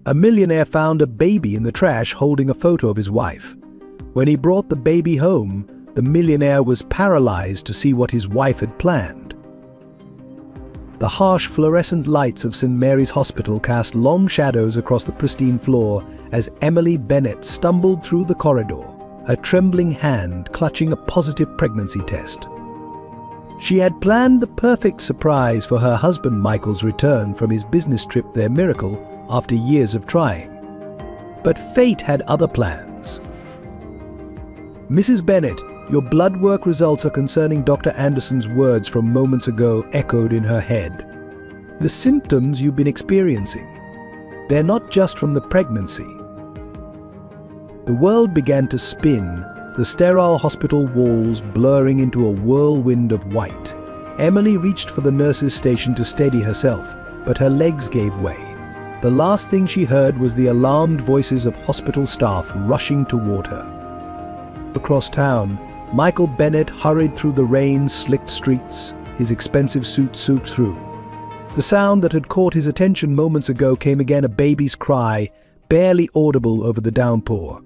A millionaire found a baby in the trash holding a photo of his wife. When he brought the baby home, the millionaire was paralyzed to see what his wife had planned. The harsh fluorescent lights of St. Mary's Hospital cast long shadows across the pristine floor as Emily Bennett stumbled through the corridor, her trembling hand clutching a positive pregnancy test. She had planned the perfect surprise for her husband Michael's return from his business trip there miracle after years of trying. But fate had other plans. "Mrs. Bennett, your blood work results are concerning Dr. Anderson's words from moments ago echoed in her head. The symptoms you've been experiencing, they're not just from the pregnancy." The world began to spin, the sterile hospital walls blurring into a whirlwind of white. Emily reached for the nurse's station to steady herself, but her legs gave way. The last thing she heard was the alarmed voices of hospital staff rushing toward her. Across town, Michael Bennett hurried through the rain-slicked streets, his expensive suit soaked through. The sound that had caught his attention moments ago came again, a baby's cry, barely audible over the downpour.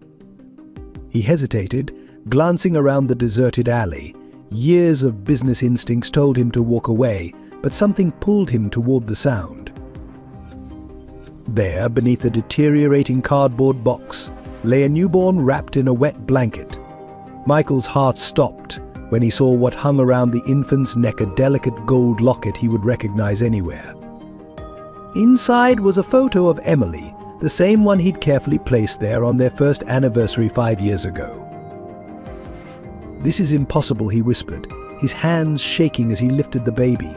He hesitated, glancing around the deserted alley. Years of business instincts told him to walk away, but something pulled him toward the sound. There, beneath a deteriorating cardboard box, lay a newborn wrapped in a wet blanket. Michael's heart stopped when he saw what hung around the infant's neck, a delicate gold locket he would recognize anywhere. Inside was a photo of Emily, the same one he'd carefully placed there on their first anniversary 5 years ago. "This is impossible," he whispered, his hands shaking as he lifted the baby.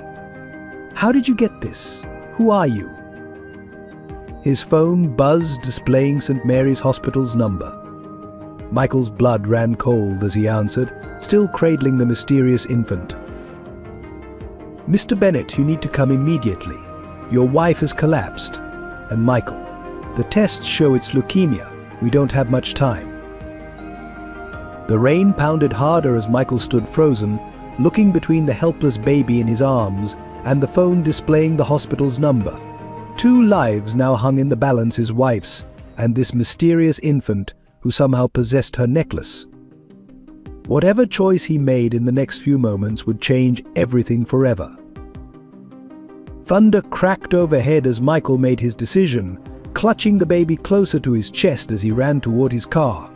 "How did you get this? Who are you?" His phone buzzed, displaying St. Mary's Hospital's number. Michael's blood ran cold as he answered, still cradling the mysterious infant. "Mr. Bennett, you need to come immediately. Your wife has collapsed." "And Michael, the tests show it's leukemia. We don't have much time." The rain pounded harder as Michael stood frozen, looking between the helpless baby in his arms and the phone displaying the hospital's number. 2 lives now hung in the balance, his wife's and this mysterious infant who somehow possessed her necklace. Whatever choice he made in the next few moments would change everything forever. Thunder cracked overhead as Michael made his decision, clutching the baby closer to his chest as he ran toward his car.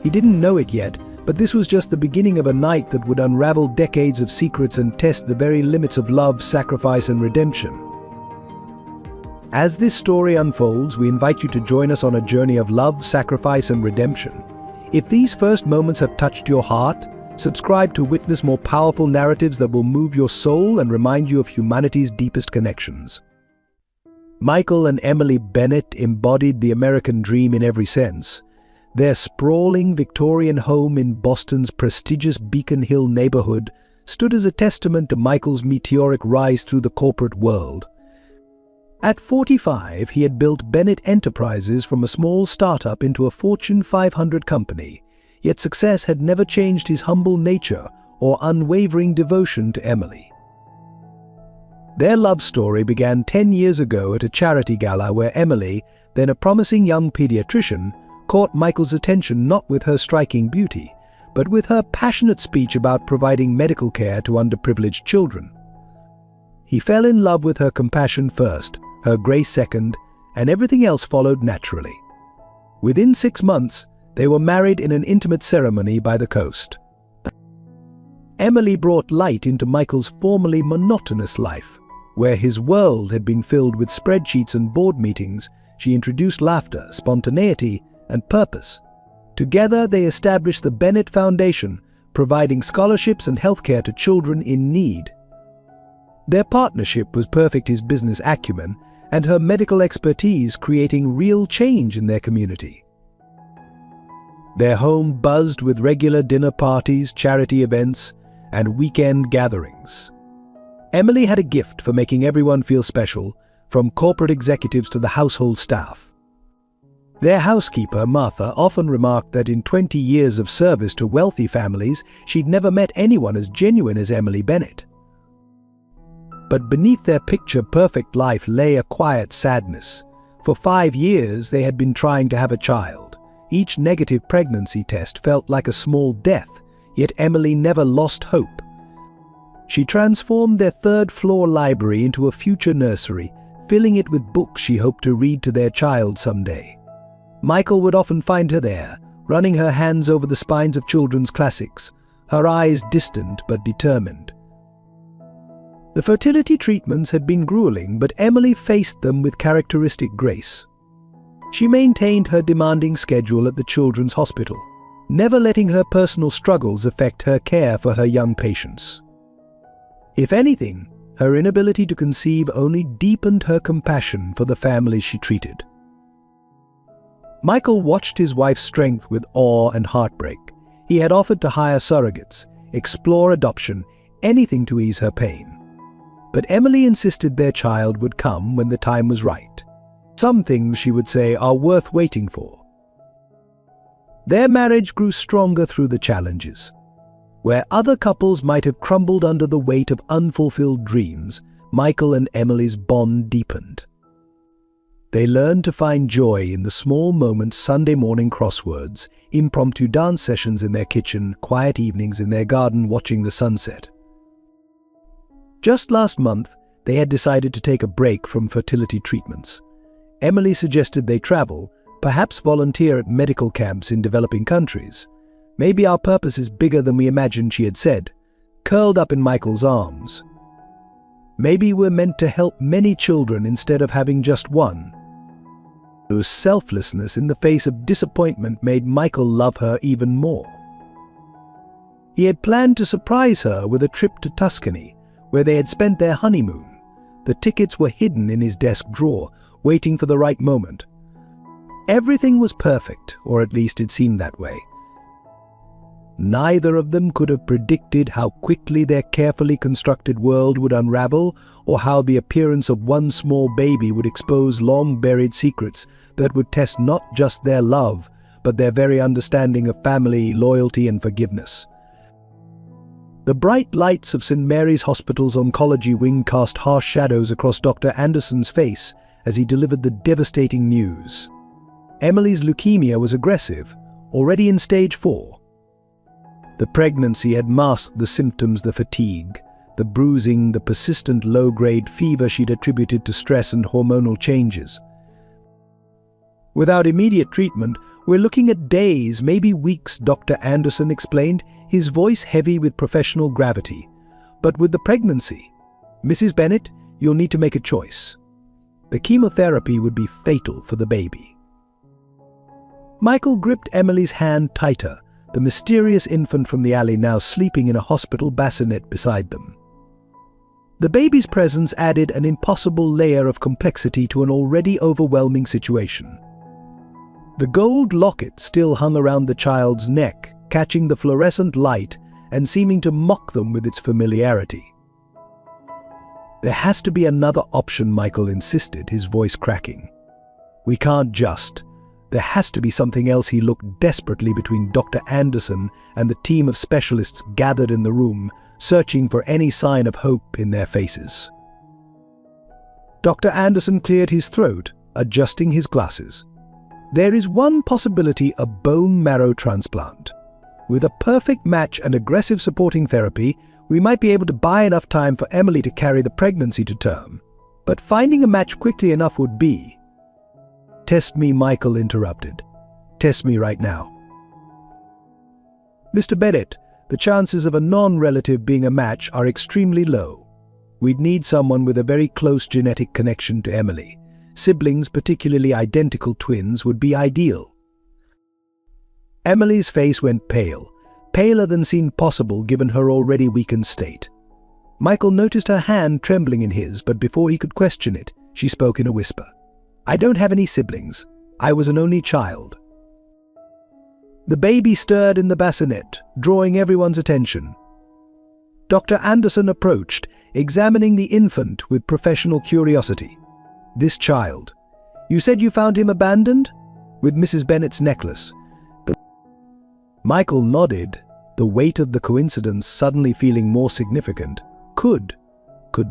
He didn't know it yet, but this was just the beginning of a night that would unravel decades of secrets and test the very limits of love, sacrifice, and redemption. As this story unfolds, we invite you to join us on a journey of love, sacrifice, and redemption. If these first moments have touched your heart, subscribe to witness more powerful narratives that will move your soul and remind you of humanity's deepest connections. Michael and Emily Bennett embodied the American dream in every sense. Their sprawling Victorian home in Boston's prestigious Beacon Hill neighborhood stood as a testament to Michael's meteoric rise through the corporate world. At 45, he had built Bennett Enterprises from a small startup into a Fortune 500 company, yet success had never changed his humble nature or unwavering devotion to Emily. Their love story began 10 years ago at a charity gala where Emily, then a promising young pediatrician, caught Michael's attention not with her striking beauty, but with her passionate speech about providing medical care to underprivileged children. He fell in love with her compassion first, her grace second, and everything else followed naturally. Within 6 months, they were married in an intimate ceremony by the coast. Emily brought light into Michael's formerly monotonous life. Where his world had been filled with spreadsheets and board meetings, she introduced laughter, spontaneity, and purpose. Together, they established the Bennett Foundation, providing scholarships and healthcare to children in need. Their partnership was perfect, his business acumen and her medical expertise creating real change in their community. Their home buzzed with regular dinner parties, charity events, and weekend gatherings. Emily had a gift for making everyone feel special, from corporate executives to the household staff. Their housekeeper, Martha, often remarked that in 20 years of service to wealthy families, she'd never met anyone as genuine as Emily Bennett. But beneath their picture-perfect life lay a quiet sadness. For 5 years, they had been trying to have a child. Each negative pregnancy test felt like a small death, yet Emily never lost hope. She transformed their third-floor library into a future nursery, filling it with books she hoped to read to their child someday. Michael would often find her there, running her hands over the spines of children's classics, her eyes distant but determined. The fertility treatments had been grueling, but Emily faced them with characteristic grace. She maintained her demanding schedule at the children's hospital, never letting her personal struggles affect her care for her young patients. If anything, her inability to conceive only deepened her compassion for the families she treated. Michael watched his wife's strength with awe and heartbreak. He had offered to hire surrogates, explore adoption, anything to ease her pain. But Emily insisted their child would come when the time was right. Some things, she would say, are worth waiting for. Their marriage grew stronger through the challenges. Where other couples might have crumbled under the weight of unfulfilled dreams, Michael and Emily's bond deepened. They learned to find joy in the small moments: Sunday morning crosswords, impromptu dance sessions in their kitchen, quiet evenings in their garden watching the sunset. Just last month, they had decided to take a break from fertility treatments. Emily suggested they travel, perhaps volunteer at medical camps in developing countries. "Maybe our purpose is bigger than we imagined," she had said, curled up in Michael's arms. "Maybe we're meant to help many children instead of having just one." Her selflessness in the face of disappointment made Michael love her even more. He had planned to surprise her with a trip to Tuscany, where they had spent their honeymoon. The tickets were hidden in his desk drawer, waiting for the right moment. Everything was perfect, or at least it seemed that way. Neither of them could have predicted how quickly their carefully constructed world would unravel, or how the appearance of one small baby would expose long-buried secrets that would test not just their love, but their very understanding of family, loyalty, and forgiveness. The bright lights of St. Mary's Hospital's oncology wing cast harsh shadows across Dr. Anderson's face as he delivered the devastating news. Emily's leukemia was aggressive, already in stage 4. The pregnancy had masked the symptoms: the fatigue, the bruising, the persistent low-grade fever she'd attributed to stress and hormonal changes. "Without immediate treatment, we're looking at days, maybe weeks," Dr. Anderson explained, his voice heavy with professional gravity. "But with the pregnancy, Mrs. Bennett, you'll need to make a choice. The chemotherapy would be fatal for the baby." Michael gripped Emily's hand tighter, the mysterious infant from the alley now sleeping in a hospital bassinet beside them. The baby's presence added an impossible layer of complexity to an already overwhelming situation. The gold locket still hung around the child's neck, catching the fluorescent light and seeming to mock them with its familiarity. "There has to be another option," Michael insisted, his voice cracking. "We can't just. There has to be something else." He looked desperately between Dr. Anderson and the team of specialists gathered in the room, searching for any sign of hope in their faces. Dr. Anderson cleared his throat, adjusting his glasses. "There is one possibility: a bone marrow transplant. With a perfect match and aggressive supporting therapy, we might be able to buy enough time for Emily to carry the pregnancy to term. But finding a match quickly enough would be—" "Test me," Michael interrupted. "Test me right now." "Mr. Bennett, the chances of a non-relative being a match are extremely low. We'd need someone with a very close genetic connection to Emily. Siblings, particularly identical twins, would be ideal." Emily's face went pale, paler than seemed possible given her already weakened state. Michael noticed her hand trembling in his, but before he could question it, she spoke in a whisper. "I don't have any siblings. I was an only child." The baby stirred in the bassinet, drawing everyone's attention. Dr. Anderson approached, examining the infant with professional curiosity. "This child. You said you found him abandoned? With Mrs. Bennett's necklace?" Michael nodded, the weight of the coincidence suddenly feeling more significant. Could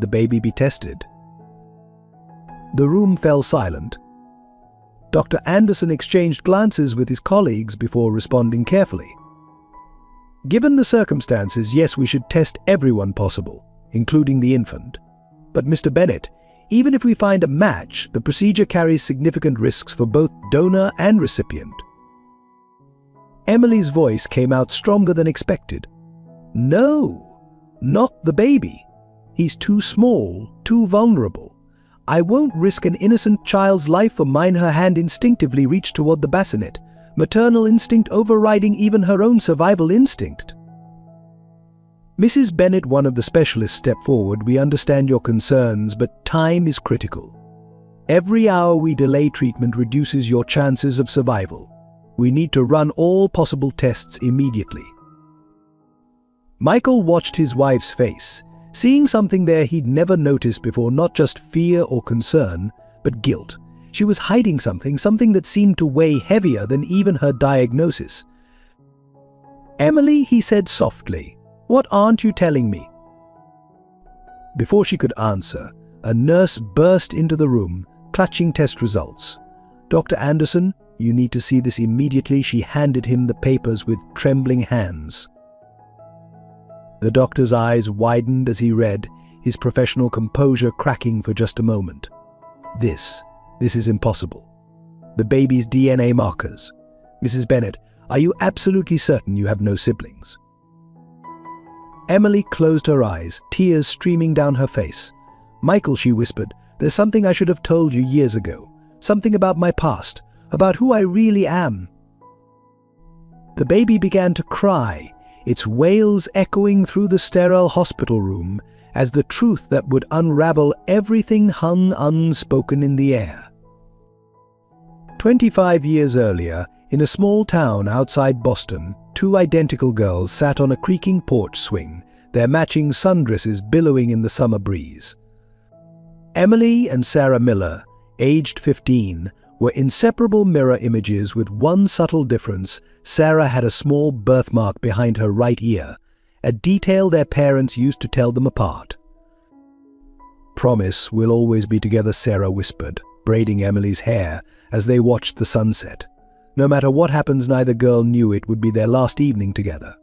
the baby be tested? The room fell silent. Dr. Anderson exchanged glances with his colleagues before responding carefully. Given the circumstances, yes, we should test everyone possible, including the infant. But Mr. Bennett, even if we find a match, the procedure carries significant risks for both donor and recipient. Emily's voice came out stronger than expected. No, not the baby. He's too small, too vulnerable. I won't risk an innocent child's life for mine. Her hand instinctively reached toward the bassinet, maternal instinct overriding even her own survival instinct. Mrs. Bennett, one of the specialists, stepped forward. We understand your concerns, but time is critical. Every hour we delay treatment reduces your chances of survival. We need to run all possible tests immediately. Michael watched his wife's face, seeing something there he'd never noticed before, not just fear or concern, but guilt. She was hiding something that seemed to weigh heavier than even her diagnosis. "Emily," he said softly, "what aren't you telling me?" Before she could answer, a nurse burst into the room, clutching test results. "Dr. Anderson, you need to see this immediately." She handed him the papers with trembling hands. The doctor's eyes widened as he read, his professional composure cracking for just a moment. This is impossible. The baby's DNA markers. Mrs. Bennett, are you absolutely certain you have no siblings? Emily closed her eyes, tears streaming down her face. "Michael," she whispered, "there's something I should have told you years ago. Something about my past, about who I really am." The baby began to cry, its wails echoing through the sterile hospital room as the truth that would unravel everything hung unspoken in the air. 25 years earlier, in a small town outside Boston, two identical girls sat on a creaking porch swing, their matching sundresses billowing in the summer breeze. Emily and Sarah Miller, aged 15, were inseparable mirror images with one subtle difference. Sarah had a small birthmark behind her right ear, a detail their parents used to tell them apart. "Promise we'll always be together," Sarah whispered, braiding Emily's hair as they watched the sunset. No matter what happens, neither girl knew it would be their last evening together.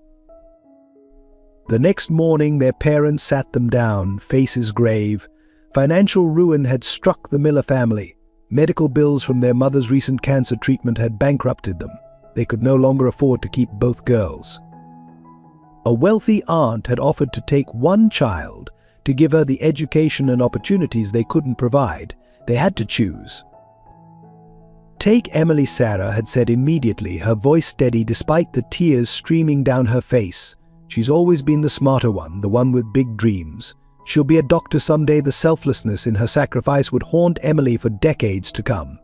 The next morning, their parents sat them down, faces grave. Financial ruin had struck the Miller family. Medical bills from their mother's recent cancer treatment had bankrupted them. They could no longer afford to keep both girls. A wealthy aunt had offered to take one child to give her the education and opportunities they couldn't provide. They had to choose. "Take Emily," Sarah had said immediately, her voice steady despite the tears streaming down her face. "She's always been the smarter one, the one with big dreams. She'll be a doctor someday." The selflessness in her sacrifice would haunt Emily for decades to come.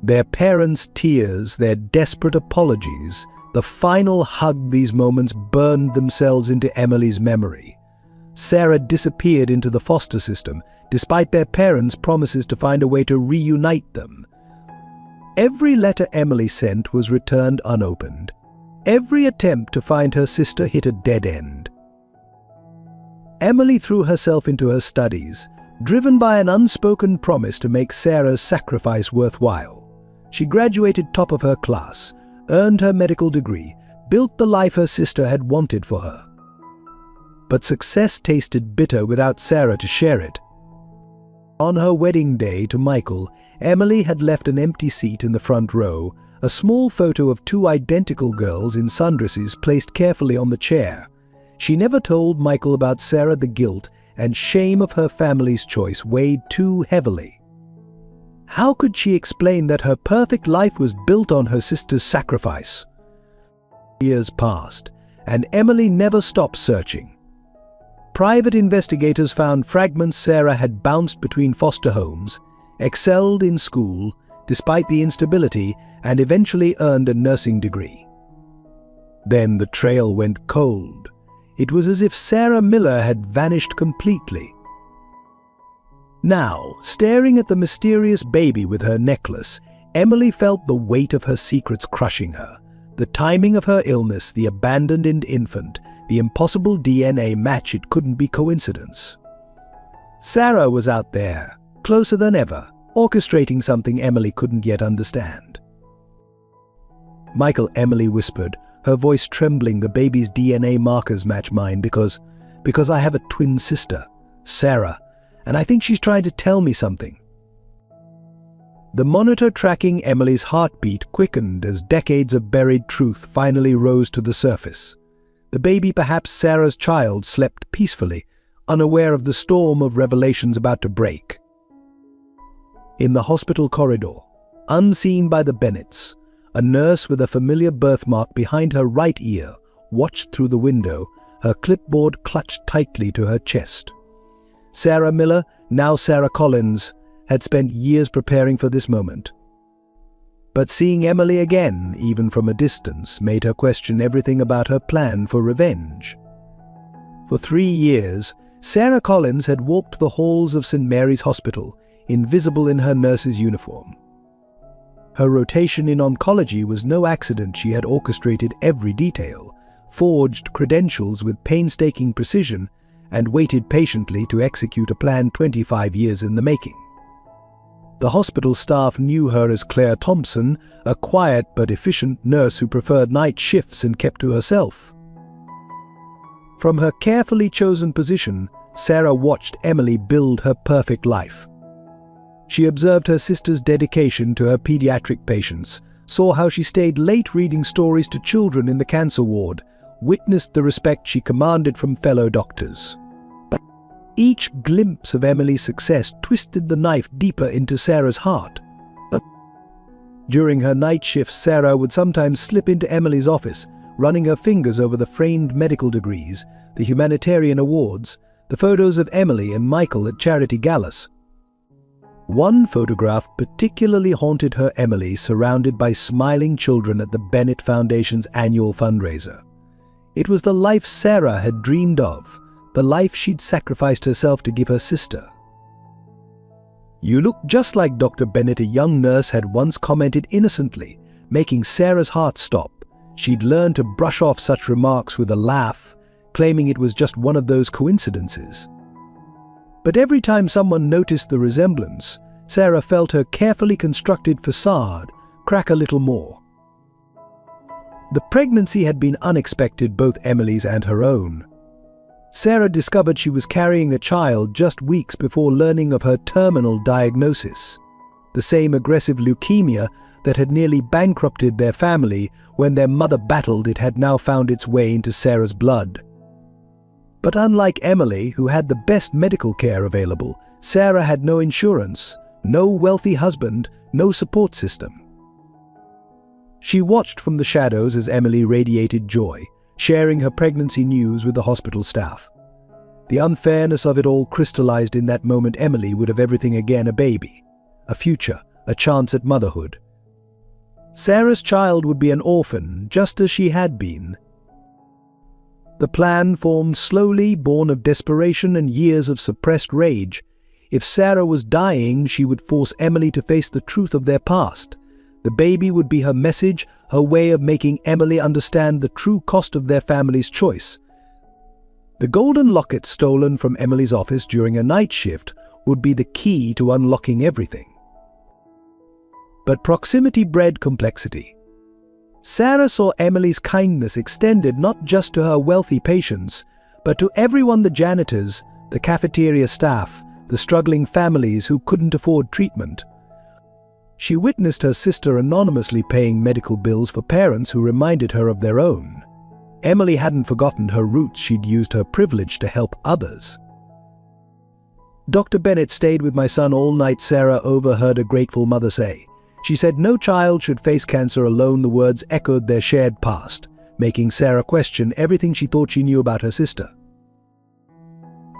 Their parents' tears, their desperate apologies, the final hug, these moments burned themselves into Emily's memory. Sarah disappeared into the foster system, despite their parents' promises to find a way to reunite them. Every letter Emily sent was returned unopened. Every attempt to find her sister hit a dead end. Emily threw herself into her studies, driven by an unspoken promise to make Sarah's sacrifice worthwhile. She graduated top of her class, earned her medical degree, built the life her sister had wanted for her. But success tasted bitter without Sarah to share it. On her wedding day to Michael, Emily had left an empty seat in the front row, a small photo of two identical girls in sundresses placed carefully on the chair. She never told Michael about Sarah. The guilt and shame of her family's choice weighed too heavily. How could she explain that her perfect life was built on her sister's sacrifice? Years passed, and Emily never stopped searching. Private investigators found fragments. Sarah had bounced between foster homes, excelled in school despite the instability, and eventually earned a nursing degree. Then the trail went cold. It was as if Sarah Miller had vanished completely. Now, staring at the mysterious baby with her necklace, Emily felt the weight of her secrets crushing her. The timing of her illness, the abandoned infant, the impossible DNA match. It couldn't be coincidence. Sarah was out there, closer than ever, orchestrating something Emily couldn't yet understand. "Michael," Emily whispered, her voice trembling. "The baby's DNA markers match mine because I have a twin sister, Sarah, and I think she's trying to tell me something." The monitor tracking Emily's heartbeat quickened as decades of buried truth finally rose to the surface. The baby, perhaps Sarah's child, slept peacefully, unaware of the storm of revelations about to break. In the hospital corridor, unseen by the Bennetts, a nurse with a familiar birthmark behind her right ear watched through the window, her clipboard clutched tightly to her chest. Sarah Miller, now Sarah Collins, had spent years preparing for this moment. But seeing Emily again, even from a distance, made her question everything about her plan for revenge. For 3 years, Sarah Collins had walked the halls of St. Mary's Hospital, invisible in her nurse's uniform. Her rotation in oncology was no accident. She had orchestrated every detail, forged credentials with painstaking precision, and waited patiently to execute a plan 25 years in the making. The hospital staff knew her as Claire Thompson, a quiet but efficient nurse who preferred night shifts and kept to herself. From her carefully chosen position, Sarah watched Emily build her perfect life. She observed her sister's dedication to her pediatric patients, saw how she stayed late reading stories to children in the cancer ward, witnessed the respect she commanded from fellow doctors. But each glimpse of Emily's success twisted the knife deeper into Sarah's heart. During her night shifts, Sarah would sometimes slip into Emily's office, running her fingers over the framed medical degrees, the humanitarian awards, the photos of Emily and Michael at charity galas. One photograph particularly haunted her: Emily surrounded by smiling children at the Bennett Foundation's annual fundraiser. It was the life Sarah had dreamed of, the life she'd sacrificed herself to give her sister. "You look just like Dr. Bennett," a young nurse had once commented innocently, making Sarah's heart stop. She'd learned to brush off such remarks with a laugh, claiming it was just one of those coincidences. But every time someone noticed the resemblance, Sarah felt her carefully constructed facade crack a little more. The pregnancy had been unexpected, both Emily's and her own. Sarah discovered she was carrying a child just weeks before learning of her terminal diagnosis, the same aggressive leukemia that had nearly bankrupted their family when their mother battled it had now found its way into Sarah's blood. But unlike Emily, who had the best medical care available, Sarah had no insurance, no wealthy husband, no support system. She watched from the shadows as Emily radiated joy, sharing her pregnancy news with the hospital staff. The unfairness of it all crystallized in that moment. Emily would have everything again: a baby, a future, a chance at motherhood. Sarah's child would be an orphan, just as she had been. The plan formed slowly, born of desperation and years of suppressed rage. If Sarah was dying, she would force Emily to face the truth of their past. The baby would be her message, her way of making Emily understand the true cost of their family's choice. The golden locket stolen from Emily's office during a night shift would be the key to unlocking everything. But proximity bred complexity. Sarah saw Emily's kindness extended not just to her wealthy patients, but to everyone: the janitors, the cafeteria staff, the struggling families who couldn't afford treatment. She witnessed her sister anonymously paying medical bills for parents who reminded her of their own. Emily hadn't forgotten her roots. She'd used her privilege to help others. "Dr. Bennett stayed with my son all night," Sarah overheard a grateful mother say. She said no child should face cancer alone. The words echoed their shared past, making Sarah question everything she thought she knew about her sister.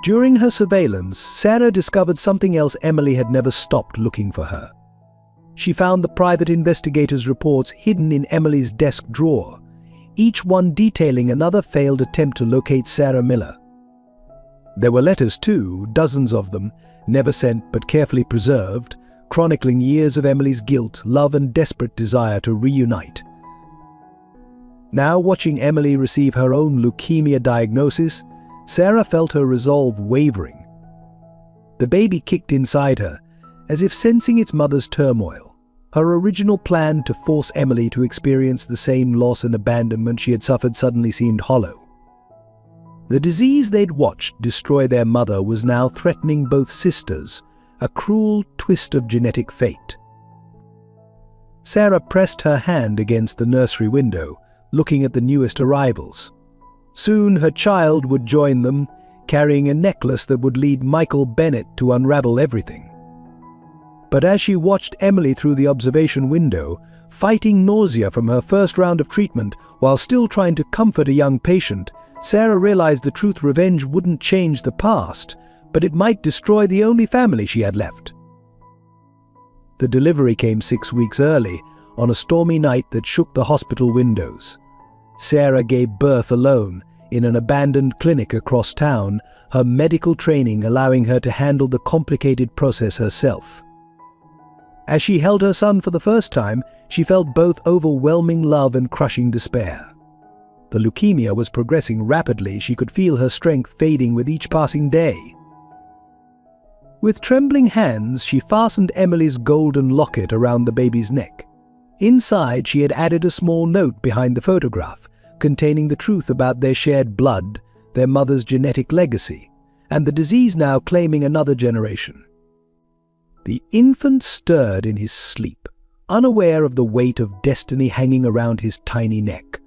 During her surveillance, Sarah discovered something else: Emily had never stopped looking for her. She found the private investigators' reports hidden in Emily's desk drawer, each one detailing another failed attempt to locate Sarah Miller. There were letters too, dozens of them, never sent but carefully preserved, chronicling years of Emily's guilt, love, and desperate desire to reunite. Now, watching Emily receive her own leukemia diagnosis, Sarah felt her resolve wavering. The baby kicked inside her, as if sensing its mother's turmoil. Her original plan to force Emily to experience the same loss and abandonment she had suffered suddenly seemed hollow. The disease they'd watched destroy their mother was now threatening both sisters, a cruel twist of genetic fate. Sarah pressed her hand against the nursery window, looking at the newest arrivals. Soon her child would join them, carrying a necklace that would lead Michael Bennett to unravel everything. But as she watched Emily through the observation window, fighting nausea from her first round of treatment while still trying to comfort a young patient, Sarah realized the truth: revenge wouldn't change the past, but it might destroy the only family she had left. The delivery came 6 weeks early, on a stormy night that shook the hospital windows. Sarah gave birth alone, in an abandoned clinic across town, her medical training allowing her to handle the complicated process herself. As she held her son for the first time, she felt both overwhelming love and crushing despair. The leukemia was progressing rapidly. She could feel her strength fading with each passing day. With trembling hands, she fastened Emily's golden locket around the baby's neck. Inside, she had added a small note behind the photograph, containing the truth about their shared blood, their mother's genetic legacy, and the disease now claiming another generation. The infant stirred in his sleep, unaware of the weight of destiny hanging around his tiny neck.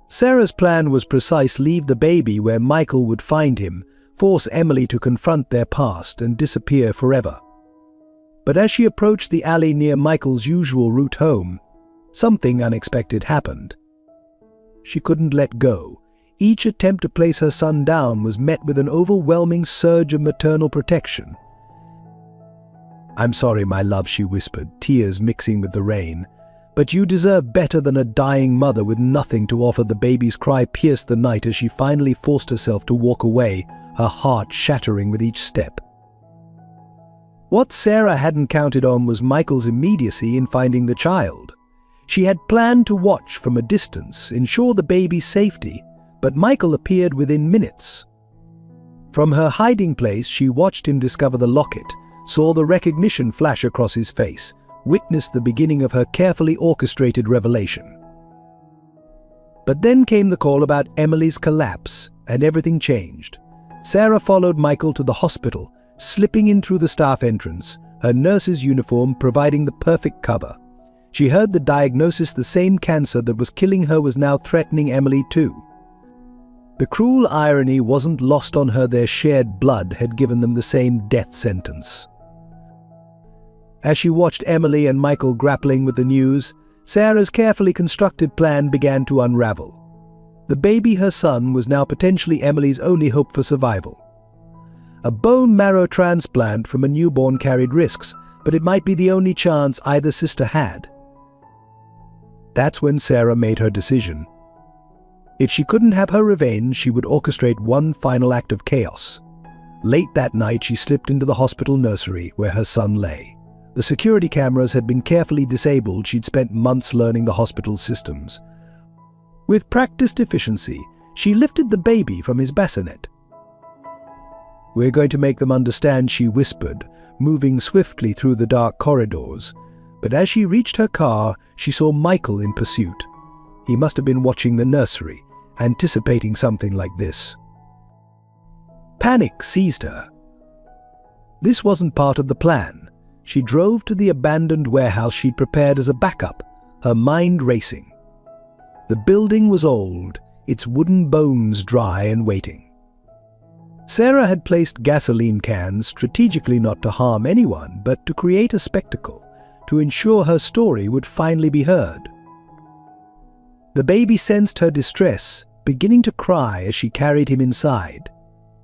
Sarah's plan was precise: leave the baby where Michael would find him, force Emily to confront their past, and disappear forever. But as she approached the alley near Michael's usual route home, something unexpected happened. She couldn't let go. Each attempt to place her son down was met with an overwhelming surge of maternal protection. "I'm sorry, my love," she whispered, tears mixing with the rain. "But you deserve better than a dying mother with nothing to offer." The baby's cry pierced the night as she finally forced herself to walk away, her heart shattering with each step. What Sarah hadn't counted on was Michael's immediacy in finding the child. She had planned to watch from a distance, ensure the baby's safety, but Michael appeared within minutes. From her hiding place, she watched him discover the locket, saw the recognition flash across his face, witnessed the beginning of her carefully orchestrated revelation. But then came the call about Emily's collapse, and everything changed. Sarah followed Michael to the hospital, slipping in through the staff entrance, her nurse's uniform providing the perfect cover. She heard the diagnosis: the same cancer that was killing her was now threatening Emily too. The cruel irony wasn't lost on her: their shared blood had given them the same death sentence. As she watched Emily and Michael grappling with the news, Sarah's carefully constructed plan began to unravel. The baby, her son, was now potentially Emily's only hope for survival. A bone marrow transplant from a newborn carried risks, but it might be the only chance either sister had. That's when Sarah made her decision. If she couldn't have her revenge, she would orchestrate one final act of chaos. Late that night, she slipped into the hospital nursery where her son lay. The security cameras had been carefully disabled. She'd spent months learning the hospital's systems. With practiced efficiency, she lifted the baby from his bassinet. "We're going to make them understand," she whispered, moving swiftly through the dark corridors. But as she reached her car, she saw Michael in pursuit. He must have been watching the nursery, anticipating something like this. Panic seized her. This wasn't part of the plan. She drove to the abandoned warehouse she'd prepared as a backup, her mind racing. The building was old, its wooden bones dry and waiting. Sarah had placed gasoline cans strategically, not to harm anyone, but to create a spectacle, to ensure her story would finally be heard. The baby sensed her distress, beginning to cry as she carried him inside.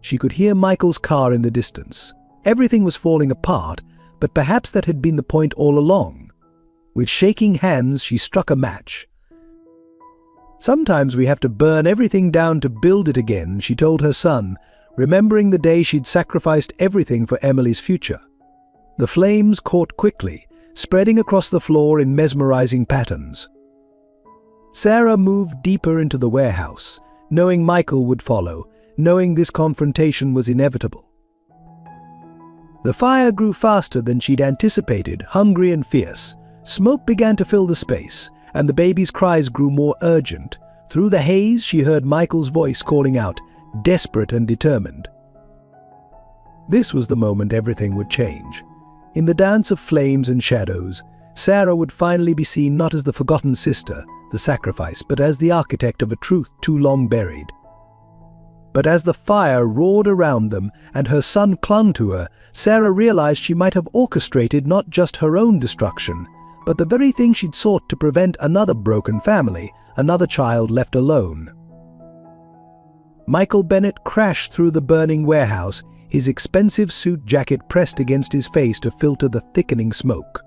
She could hear Michael's car in the distance. Everything was falling apart, but perhaps that had been the point all along. With shaking hands, she struck a match. "Sometimes we have to burn everything down to build it again," she told her son, remembering the day she'd sacrificed everything for Emily's future. The flames caught quickly, spreading across the floor in mesmerizing patterns. Sarah moved deeper into the warehouse, knowing Michael would follow, knowing this confrontation was inevitable. The fire grew faster than she'd anticipated, hungry and fierce. Smoke began to fill the space, and the baby's cries grew more urgent. Through the haze, she heard Michael's voice calling out, desperate and determined. This was the moment everything would change. In the dance of flames and shadows, Sarah would finally be seen not as the forgotten sister, the sacrifice, but as the architect of a truth too long buried. But as the fire roared around them and her son clung to her, Sarah realized she might have orchestrated not just her own destruction, but the very thing she'd sought to prevent another broken family, another child left alone. Michael Bennett crashed through the burning warehouse, his expensive suit jacket pressed against his face to filter the thickening smoke.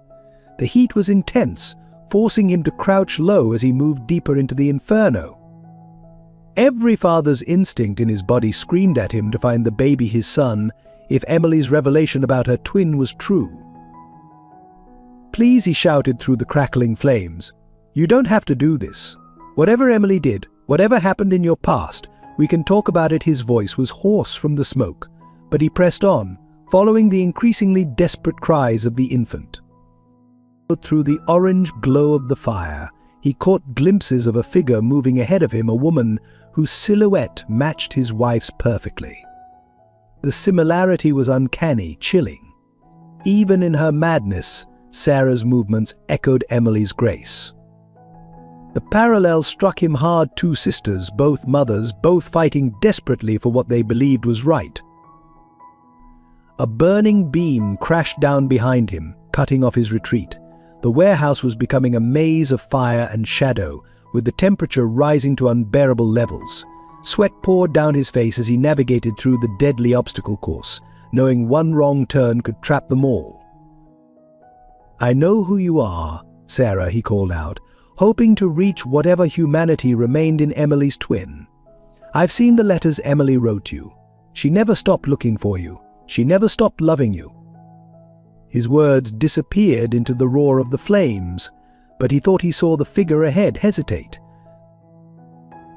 The heat was intense, forcing him to crouch low as he moved deeper into the inferno. Every father's instinct in his body screamed at him to find the baby his son, if Emily's revelation about her twin was true. "Please," he shouted through the crackling flames. "You don't have to do this. Whatever Emily did, whatever happened in your past, we can talk about it." His voice was hoarse from the smoke, but he pressed on, following the increasingly desperate cries of the infant. Through the orange glow of the fire, he caught glimpses of a figure moving ahead of him, a woman whose silhouette matched his wife's perfectly. The similarity was uncanny, chilling. Even in her madness, Sarah's movements echoed Emily's grace. The parallel struck him hard. Two sisters, both mothers, both fighting desperately for what they believed was right. A burning beam crashed down behind him, cutting off his retreat. The warehouse was becoming a maze of fire and shadow, with the temperature rising to unbearable levels. Sweat poured down his face as he navigated through the deadly obstacle course, knowing one wrong turn could trap them all. "I know who you are, Sarah," he called out, hoping to reach whatever humanity remained in Emily's twin. "I've seen the letters Emily wrote you. She never stopped looking for you. She never stopped loving you." His words disappeared into the roar of the flames, but he thought he saw the figure ahead hesitate.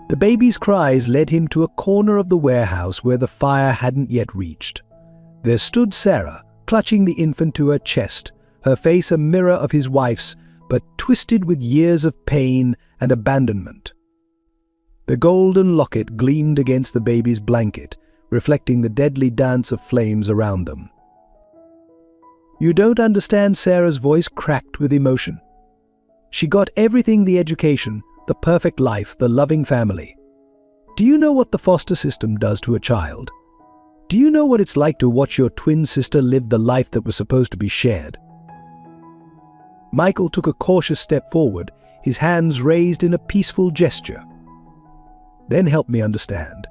The baby's cries led him to a corner of the warehouse where the fire hadn't yet reached. There stood Sarah, clutching the infant to her chest, her face a mirror of his wife's, but twisted with years of pain and abandonment. The golden locket gleamed against the baby's blanket, reflecting the deadly dance of flames around them. "You don't understand." Sarah's voice cracked with emotion. "She got everything: the education, the perfect life, the loving family. Do you know what the foster system does to a child? Do you know what it's like to watch your twin sister live the life that was supposed to be shared?" Michael took a cautious step forward, his hands raised in a peaceful gesture. "Then help me understand.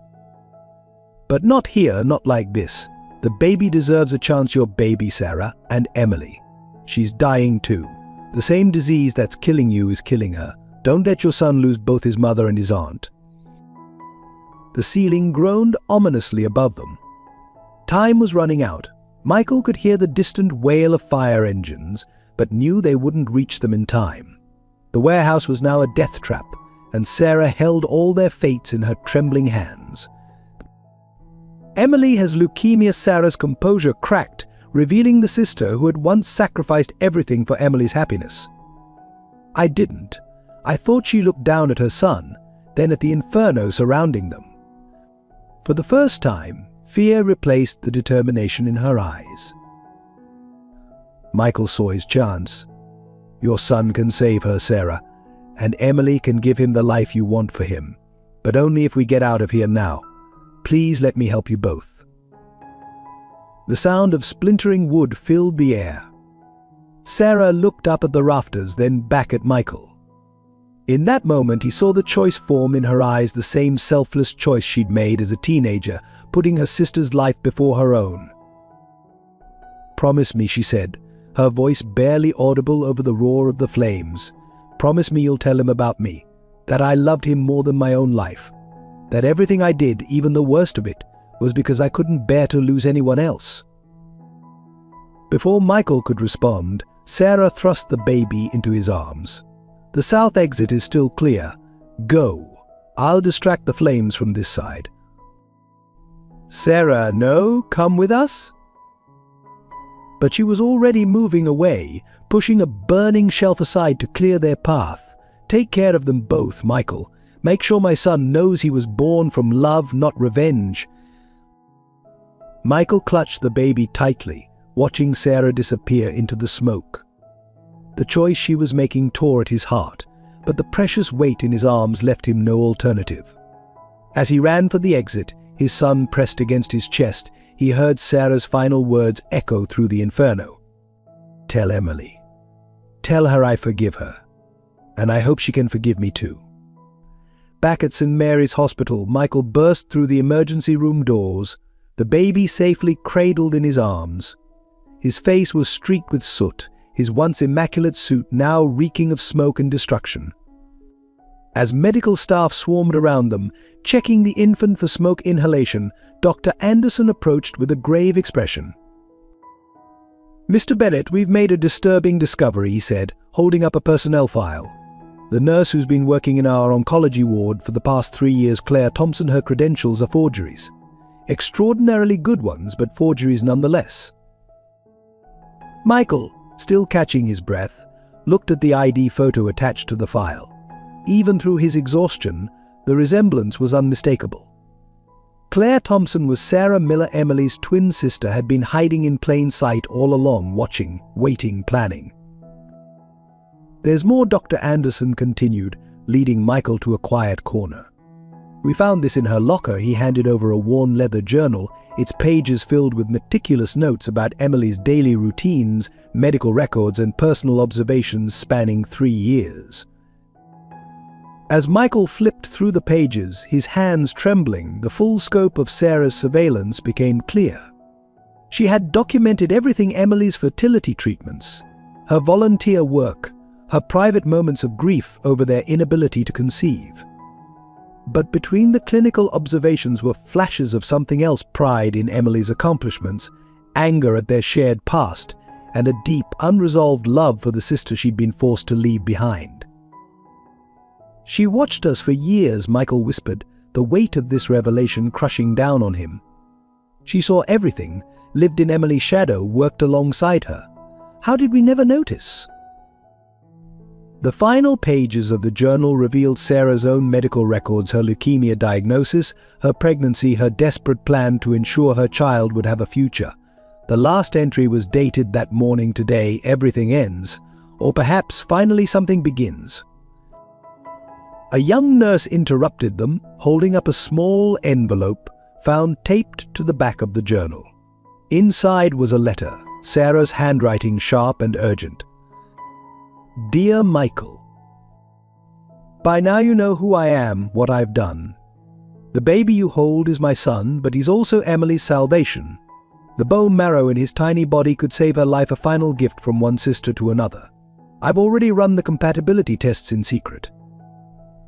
But not here, not like this. The baby deserves a chance. Your baby, Sarah, and Emily. She's dying too. The same disease that's killing you is killing her. Don't let your son lose both his mother and his aunt." The ceiling groaned ominously above them. Time was running out. Michael could hear the distant wail of fire engines, but knew they wouldn't reach them in time. The warehouse was now a death trap, and Sarah held all their fates in her trembling hands. "Emily has leukemia." Sarah's composure cracked, revealing the sister who had once sacrificed everything for Emily's happiness. "I didn't. I thought." She looked down at her son, then at the inferno surrounding them. For the first time, fear replaced the determination in her eyes. Michael saw his chance. "Your son can save her, Sarah, and Emily can give him the life you want for him, but only if we get out of here now. Please let me help you both." The sound of splintering wood filled the air. Sarah looked up at the rafters, then back at Michael. In that moment, he saw the choice form in her eyes, the same selfless choice she'd made as a teenager, putting her sister's life before her own. "Promise me," she said, her voice barely audible over the roar of the flames. "Promise me you'll tell him about me, that I loved him more than my own life, that everything I did, even the worst of it, was because I couldn't bear to lose anyone else." Before Michael could respond, Sarah thrust the baby into his arms. "The south exit is still clear. Go. I'll distract the flames from this side." "Sarah, no, come with us." but she was already moving away, pushing a burning shelf aside to clear their path. "Take care of them both, Michael. Make sure my son knows he was born from love, not revenge." Michael clutched the baby tightly, watching Sarah disappear into the smoke. The choice she was making tore at his heart, but the precious weight in his arms left him no alternative. As he ran for the exit, his son pressed against his chest, he heard Sarah's final words echo through the inferno. "Tell Emily. Tell her I forgive her. And I hope she can forgive me too." Back at St. Mary's Hospital, Michael burst through the emergency room doors, the baby safely cradled in his arms. His face was streaked with soot, his once immaculate suit now reeking of smoke and destruction. As medical staff swarmed around them, checking the infant for smoke inhalation, Dr. Anderson approached with a grave expression. "Mr. Bennett, we've made a disturbing discovery," he said, holding up a personnel file. "The nurse who's been working in our oncology ward for the past 3 years, Claire Thompson, her credentials are forgeries. Extraordinarily good ones, but forgeries nonetheless." Michael, still catching his breath, looked at the ID photo attached to the file. Even through his exhaustion, the resemblance was unmistakable. Claire Thompson was Sarah Miller. Emily's twin sister, had been hiding in plain sight all along, watching, waiting, planning. "There's more," Dr. Anderson continued, leading Michael to a quiet corner. "We found this in her locker." He handed over a worn leather journal, its pages filled with meticulous notes about Emily's daily routines, medical records, and personal observations spanning 3 years. As Michael flipped through the pages, his hands trembling, the full scope of Sarah's surveillance became clear. She had documented everything: Emily's fertility treatments, her volunteer work, her private moments of grief over their inability to conceive. But between the clinical observations were flashes of something else: pride in Emily's accomplishments, anger at their shared past, and a deep, unresolved love for the sister she'd been forced to leave behind. "She watched us for years," Michael whispered, the weight of this revelation crushing down on him. "She saw everything, lived in Emily's shadow, worked alongside her. How did we never notice?" The final pages of the journal revealed Sarah's own medical records: her leukemia diagnosis, her pregnancy, her desperate plan to ensure her child would have a future. The last entry was dated that morning: "Today, everything ends, or perhaps finally something begins." A young nurse interrupted them, holding up a small envelope found taped to the back of the journal. Inside was a letter, Sarah's handwriting sharp and urgent. "Dear Michael, by now you know who I am, what I've done. The baby you hold is my son, but he's also Emily's salvation. The bone marrow in his tiny body could save her life, a final gift from one sister to another. I've already run the compatibility tests in secret.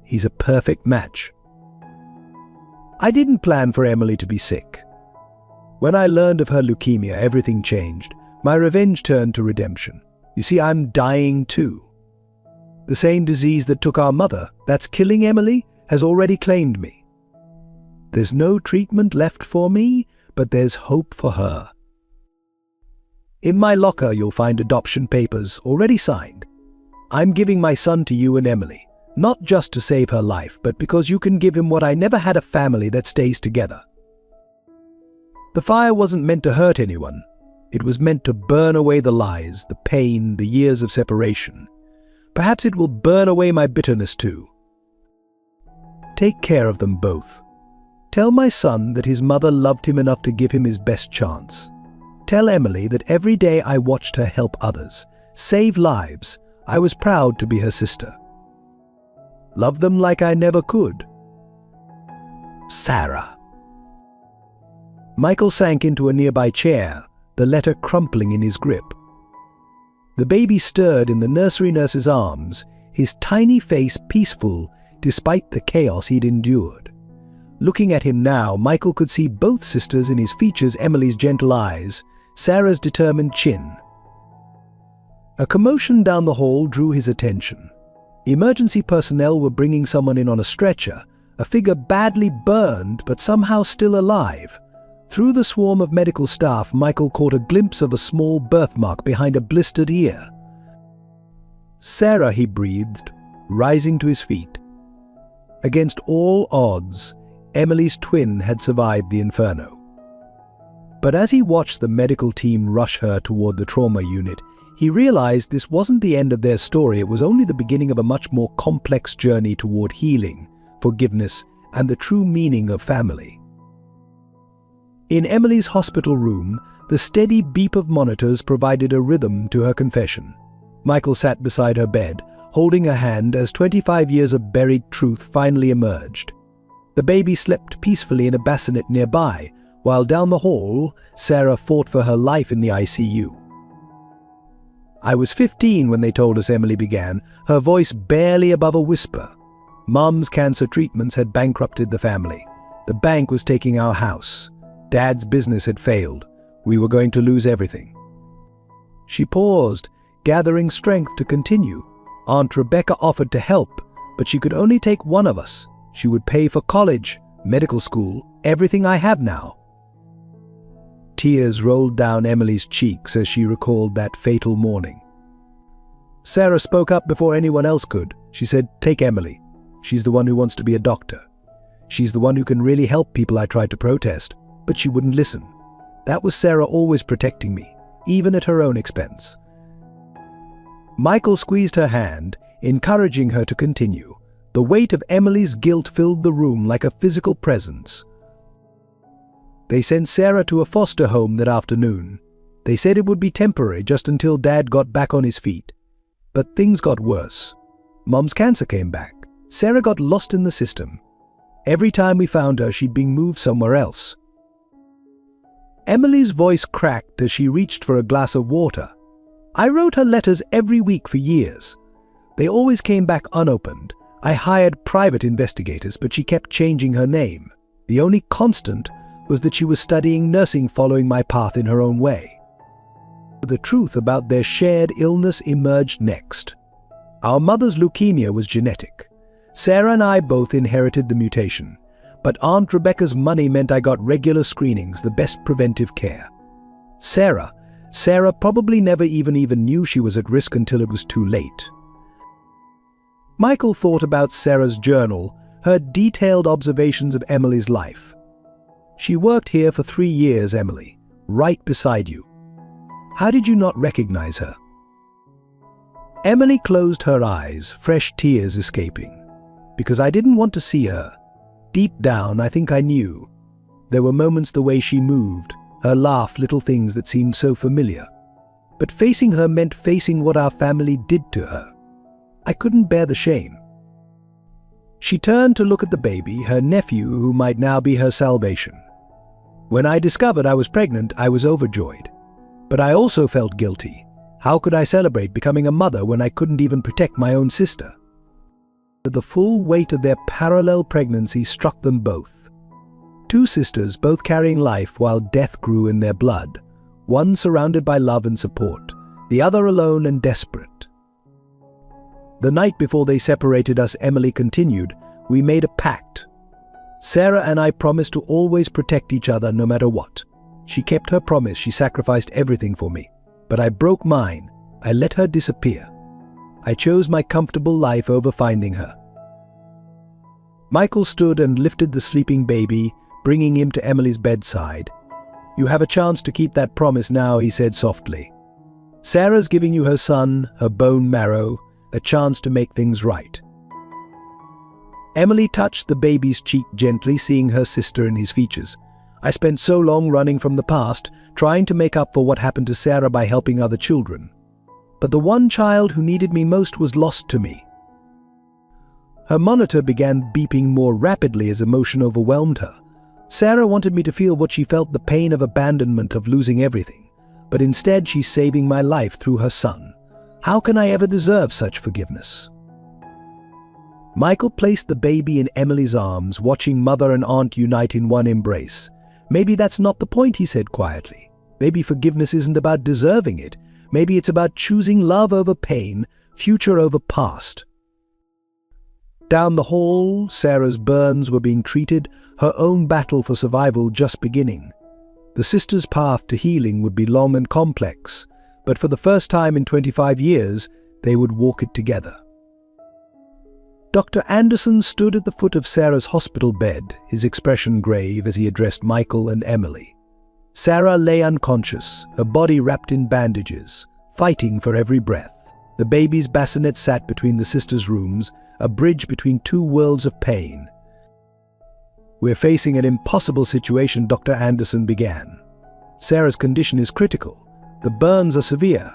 He's a perfect match. I didn't plan for Emily to be sick. When I learned of her leukemia, everything changed. My revenge turned to redemption. You see, I'm dying too. The same disease that took our mother, that's killing Emily, has already claimed me. There's no treatment left for me, but there's hope for her. In my locker you'll find adoption papers already signed. I'm giving my son to you and Emily. Not just to save her life, but because you can give him what I never had: a family that stays together. The fire wasn't meant to hurt anyone. It was meant to burn away the lies, the pain, the years of separation. Perhaps it will burn away my bitterness too. Take care of them both. Tell my son that his mother loved him enough to give him his best chance. Tell Emily that every day I watched her help others, save lives. I was proud to be her sister. Love them like I never could. Sarah." Michael sank into a nearby chair, the letter crumpling in his grip. The baby stirred in the nursery nurse's arms, his tiny face peaceful despite the chaos he'd endured. Looking at him now, Michael could see both sisters in his features: Emily's gentle eyes, Sarah's determined chin. A commotion down the hall drew his attention. Emergency personnel were bringing someone in on a stretcher, a figure badly burned but somehow still alive. Through the swarm of medical staff, Michael caught a glimpse of a small birthmark behind a blistered ear. "Sarah," he breathed, rising to his feet. Against all odds, Emily's twin had survived the inferno. But as he watched the medical team rush her toward the trauma unit, he realized this wasn't the end of their story. It was only the beginning of a much more complex journey toward healing, forgiveness, and the true meaning of family. In Emily's hospital room, the steady beep of monitors provided a rhythm to her confession. Michael sat beside her bed, holding her hand as 25 years of buried truth finally emerged. The baby slept peacefully in a bassinet nearby, while down the hall, Sarah fought for her life in the ICU. "I was 15 when they told us," Emily began, her voice barely above a whisper. "Mom's cancer treatments had bankrupted the family. The bank was taking our house. Dad's business had failed. We were going to lose everything." She paused, gathering strength to continue. "Aunt Rebecca offered to help, but she could only take one of us. She would pay for college, medical school, everything I have now." Tears rolled down Emily's cheeks as she recalled that fatal morning. Sarah spoke up before anyone else could. She said, "Take Emily. She's the one who wants to be a doctor. She's the one who can really help people." I tried to protest, but she wouldn't listen. That was Sarah always protecting me, even at her own expense. Michael squeezed her hand, encouraging her to continue. The weight of Emily's guilt filled the room like a physical presence. They sent Sarah to a foster home that afternoon. They said it would be temporary, just until Dad got back on his feet. But things got worse. Mom's cancer came back. Sarah got lost in the system. Every time we found her, she'd been moved somewhere else. Emily's voice cracked as she reached for a glass of water. "I wrote her letters every week for years. They always came back unopened. I hired private investigators, but she kept changing her name. The only constant was that she was studying nursing, following my path in her own way." The truth about their shared illness emerged next. Our mother's leukemia was genetic. Sarah and I both inherited the mutation, but Aunt Rebecca's money meant I got regular screenings, the best preventive care. Sarah probably never even knew she was at risk until it was too late. Michael thought about Sarah's journal, her detailed observations of Emily's life. "She worked here for 3 years, Emily, right beside you. How did you not recognize her?" Emily closed her eyes, fresh tears escaping. "Because I didn't want to see her. Deep down, I think I knew. There were moments the way she moved, her laugh, little things that seemed so familiar. But facing her meant facing what our family did to her. I couldn't bear the shame." She turned to look at the baby, her nephew, who might now be her salvation. "When I discovered I was pregnant, I was overjoyed. But I also felt guilty. How could I celebrate becoming a mother when I couldn't even protect my own sister?" The full weight of their parallel pregnancy struck them both. 2 sisters, both carrying life while death grew in their blood, one surrounded by love and support, the other alone and desperate. "The night before they separated us," Emily continued, "we made a pact. Sarah and I promised to always protect each other no matter what. She kept her promise. She sacrificed everything for me. But I broke mine. I let her disappear. I chose my comfortable life over finding her." Michael stood and lifted the sleeping baby, bringing him to Emily's bedside. "You have a chance to keep that promise now," he said softly. "Sarah's giving you her son, her bone marrow, a chance to make things right." Emily touched the baby's cheek gently, seeing her sister in his features. "I spent so long running from the past, trying to make up for what happened to Sarah by helping other children. But the one child who needed me most was lost to me." Her monitor began beeping more rapidly as emotion overwhelmed her. "Sarah wanted me to feel what she felt, the pain of abandonment, of losing everything. But instead she's saving my life through her son. How can I ever deserve such forgiveness?" Michael placed the baby in Emily's arms, watching mother and aunt unite in one embrace. "Maybe that's not the point," he said quietly. "Maybe forgiveness isn't about deserving it. Maybe it's about choosing love over pain, future over past." Down the hall, Sarah's burns were being treated, her own battle for survival just beginning. The sisters' path to healing would be long and complex, but for the first time in 25 years, they would walk it together. Dr. Anderson stood at the foot of Sarah's hospital bed, his expression grave as he addressed Michael and Emily. Sarah lay unconscious, her body wrapped in bandages, fighting for every breath. The baby's bassinet sat between the sisters' rooms, a bridge between two worlds of pain. "We're facing an impossible situation," Dr. Anderson began. "Sarah's condition is critical. The burns are severe,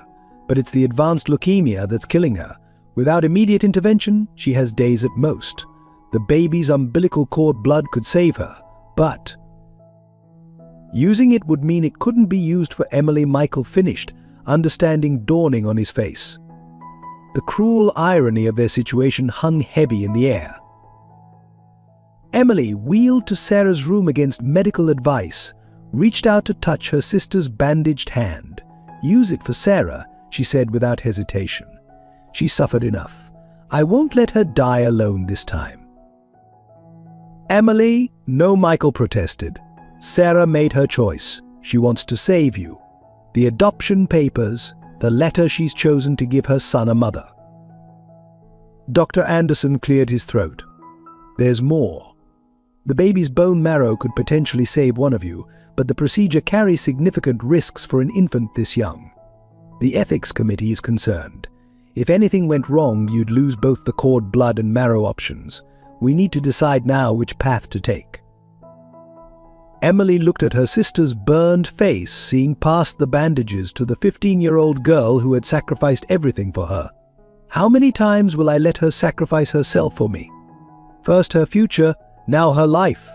but it's the advanced leukemia that's killing her. Without immediate intervention, she has days at most. The baby's umbilical cord blood could save her, but using it would mean it couldn't be used for Emily." Michael finished, understanding dawning on his face. The cruel irony of their situation hung heavy in the air. Emily wheeled to Sarah's room against medical advice, reached out to touch her sister's bandaged hand. "Use it for Sarah," she said without hesitation. "She suffered enough. I won't let her die alone this time." "Emily," "No," Michael protested. "Sarah made her choice. She wants to save you. The adoption papers, the letter she's chosen to give her son a mother." Dr. Anderson cleared his throat. "There's more. The baby's bone marrow could potentially save one of you, but the procedure carries significant risks for an infant this young. The ethics committee is concerned. If anything went wrong, you'd lose both the cord blood and marrow options. We need to decide now which path to take." Emily looked at her sister's burned face, seeing past the bandages to the 15-year-old girl who had sacrificed everything for her. "How many times will I let her sacrifice herself for me? First her future, now her life."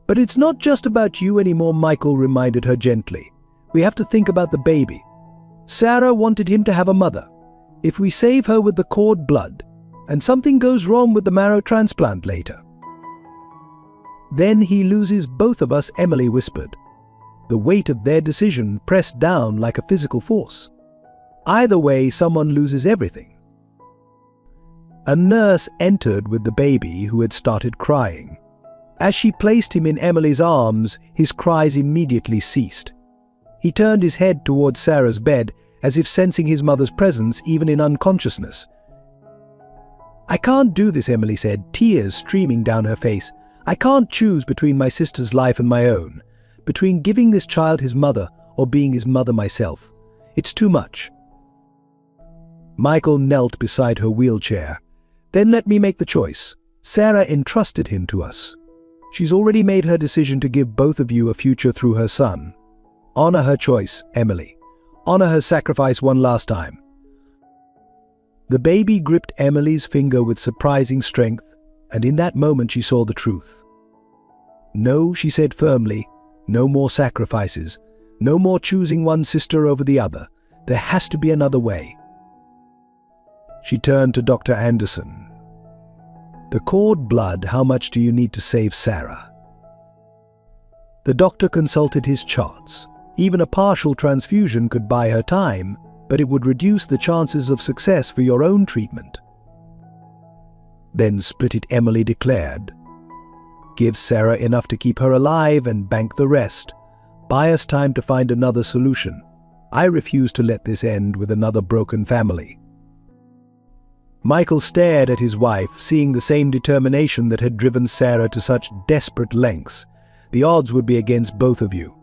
"But it's not just about you anymore," Michael reminded her gently. "We have to think about the baby. Sarah wanted him to have a mother. If we save her with the cord blood, and something goes wrong with the marrow transplant later, then he loses both of us," Emily whispered. The weight of their decision pressed down like a physical force. Either way, someone loses everything. A nurse entered with the baby, who had started crying. As she placed him in Emily's arms, his cries immediately ceased. He turned his head towards Sarah's bed, as if sensing his mother's presence even in unconsciousness. "I can't do this," Emily said, tears streaming down her face. "I can't choose between my sister's life and my own, between giving this child his mother or being his mother myself. It's too much." Michael knelt beside her wheelchair. "Then let me make the choice. Sarah entrusted him to us. She's already made her decision to give both of you a future through her son. Honor her choice, Emily. Honor her sacrifice one last time." The baby gripped Emily's finger with surprising strength, and in that moment she saw the truth. "No," she said firmly, "no more sacrifices. No more choosing one sister over the other. There has to be another way." She turned to Dr. Anderson. "The cord blood, how much do you need to save Sarah?" The doctor consulted his charts. Even a partial transfusion could buy her time, but it would reduce the chances of success for your own treatment. "Then split it," Emily declared. "Give Sarah enough to keep her alive and bank the rest. Buy us time to find another solution. I refuse to let this end with another broken family." Michael stared at his wife, seeing the same determination that had driven Sarah to such desperate lengths. "The odds would be against both of you."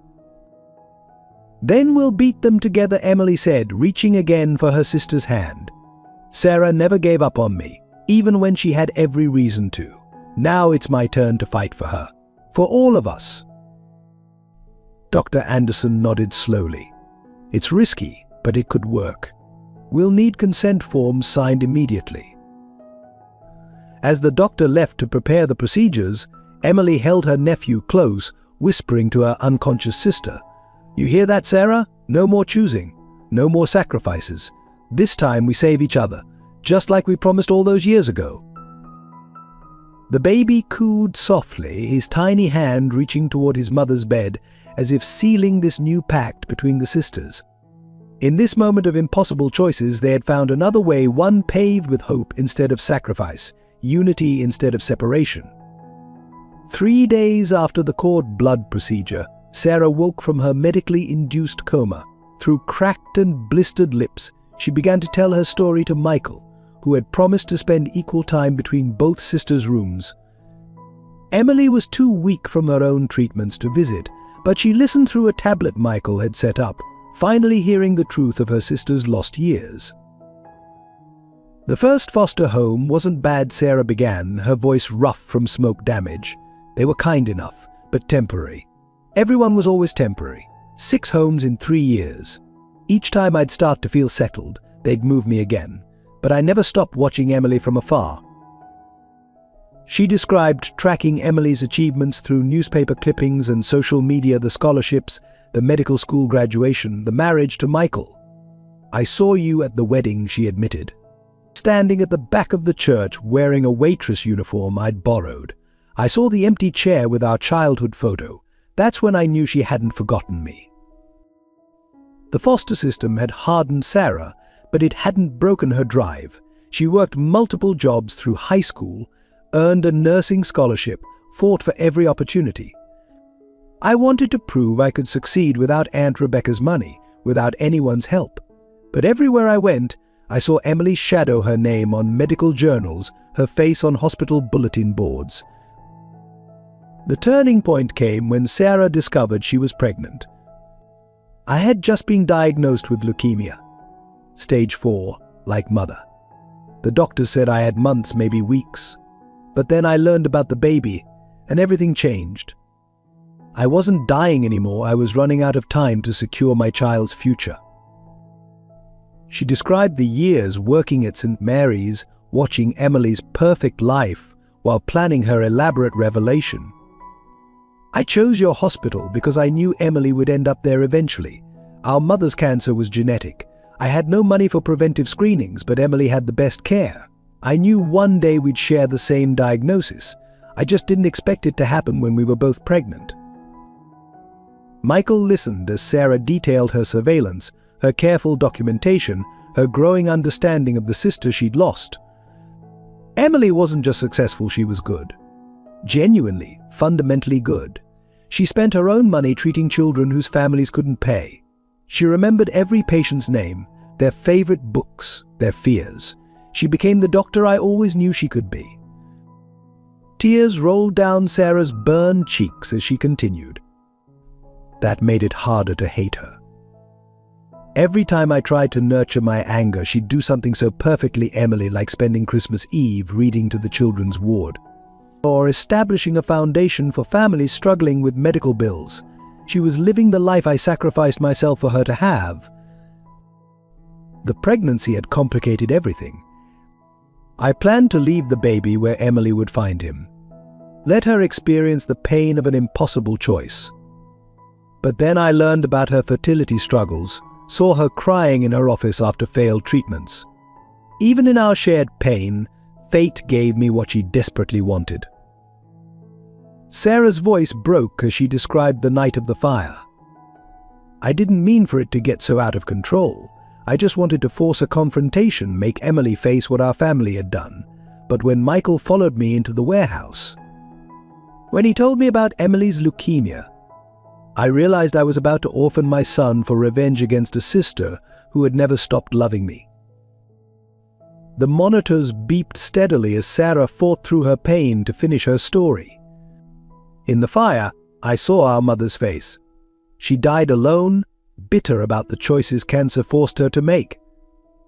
"Then we'll beat them together," Emily said, reaching again for her sister's hand. "Sarah never gave up on me, even when she had every reason to. Now it's my turn to fight for her. For all of us." Dr. Anderson nodded slowly. "It's risky, but it could work. We'll need consent forms signed immediately." As the doctor left to prepare the procedures, Emily held her nephew close, whispering to her unconscious sister, "You hear that, Sarah? No more choosing. No more sacrifices. This time we save each other, just like we promised all those years ago." The baby cooed softly, his tiny hand reaching toward his mother's bed, as if sealing this new pact between the sisters. In this moment of impossible choices, they had found another way, one paved with hope instead of sacrifice, unity instead of separation. 3 days after the cord blood procedure, Sarah woke from her medically induced coma. Through cracked and blistered lips, she began to tell her story to Michael, who had promised to spend equal time between both sisters' rooms. Emily was too weak from her own treatments to visit, but she listened through a tablet Michael had set up, finally hearing the truth of her sister's lost years. The first foster home wasn't bad, Sarah began, her voice rough from smoke damage. They were kind enough, but temporary. Everyone was always temporary. 6 homes in 3 years. Each time I'd start to feel settled, they'd move me again. But I never stopped watching Emily from afar. She described tracking Emily's achievements through newspaper clippings and social media, the scholarships, the medical school graduation, the marriage to Michael. "I saw you at the wedding," she admitted. "Standing at the back of the church wearing a waitress uniform I'd borrowed. I saw the empty chair with our childhood photo. That's when I knew she hadn't forgotten me." The foster system had hardened Sarah, but it hadn't broken her drive. She worked multiple jobs through high school, earned a nursing scholarship, fought for every opportunity. I wanted to prove I could succeed without Aunt Rebecca's money, without anyone's help. But everywhere I went, I saw Emily shadow her name on medical journals, her face on hospital bulletin boards. The turning point came when Sarah discovered she was pregnant. I had just been diagnosed with leukemia. Stage 4, like mother. The doctor said I had months, maybe weeks. But then I learned about the baby, and everything changed. I wasn't dying anymore, I was running out of time to secure my child's future. She described the years working at St. Mary's, watching Emily's perfect life while planning her elaborate revelation. "I chose your hospital because I knew Emily would end up there eventually. Our mother's cancer was genetic. I had no money for preventive screenings, but Emily had the best care. I knew one day we'd share the same diagnosis. I just didn't expect it to happen when we were both pregnant." Michael listened as Sarah detailed her surveillance, her careful documentation, her growing understanding of the sister she'd lost. Emily wasn't just successful, she was good. Genuinely, fundamentally good. She spent her own money treating children whose families couldn't pay. She remembered every patient's name, their favorite books, their fears. She became the doctor I always knew she could be. Tears rolled down Sarah's burned cheeks as she continued. That made it harder to hate her. Every time I tried to nurture my anger, she'd do something so perfectly Emily, like spending Christmas Eve reading to the children's ward, or establishing a foundation for families struggling with medical bills. She was living the life I sacrificed myself for her to have. The pregnancy had complicated everything. I planned to leave the baby where Emily would find him. Let her experience the pain of an impossible choice. But then I learned about her fertility struggles, saw her crying in her office after failed treatments. Even in our shared pain, fate gave me what she desperately wanted. Sarah's voice broke as she described the night of the fire. "I didn't mean for it to get so out of control. I just wanted to force a confrontation, make Emily face what our family had done. But when Michael followed me into the warehouse, when he told me about Emily's leukemia, I realized I was about to orphan my son for revenge against a sister who had never stopped loving me." The monitors beeped steadily as Sarah fought through her pain to finish her story. In the fire, I saw our mother's face. She died alone, bitter about the choices cancer forced her to make.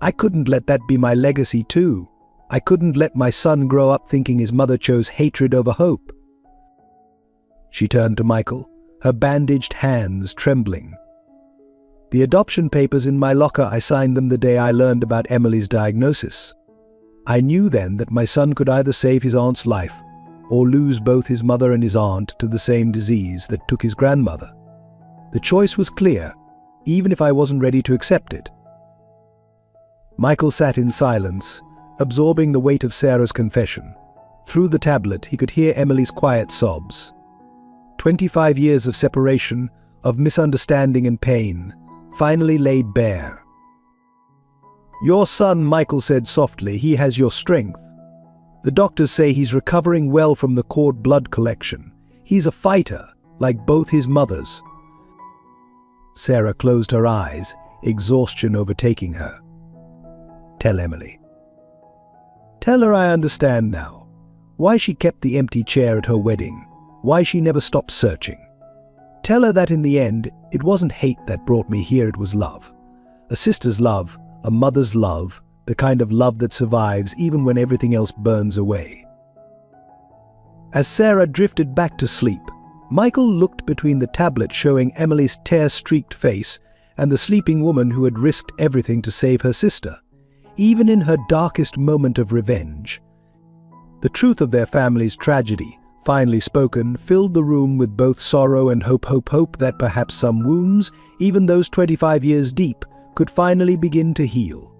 I couldn't let that be my legacy too. I couldn't let my son grow up thinking his mother chose hatred over hope. She turned to Michael, her bandaged hands trembling. "The adoption papers in my locker, I signed them the day I learned about Emily's diagnosis. I knew then that my son could either save his aunt's life or lose both his mother and his aunt to the same disease that took his grandmother. The choice was clear, even if I wasn't ready to accept it." Michael sat in silence, absorbing the weight of Sarah's confession. Through the tablet, he could hear Emily's quiet sobs. 25 years of separation, of misunderstanding and pain, finally laid bare. "Your son," Michael said softly, "he has your strength. The doctors say he's recovering well from the cord blood collection. He's a fighter, like both his mothers. Sarah closed her eyes, exhaustion overtaking her. "Tell Emily. Tell her I understand now. Why she kept the empty chair at her wedding. Why she never stopped searching. Tell her that in the end, it wasn't hate that brought me here, it was love. A sister's love, a mother's love, the kind of love that survives even when everything else burns away." As Sarah drifted back to sleep, Michael looked between the tablet showing Emily's tear-streaked face and the sleeping woman who had risked everything to save her sister, even in her darkest moment of revenge. The truth of their family's tragedy, finally spoken, filled the room with both sorrow and hope that perhaps some wounds, even those 25 years deep, could finally begin to heal.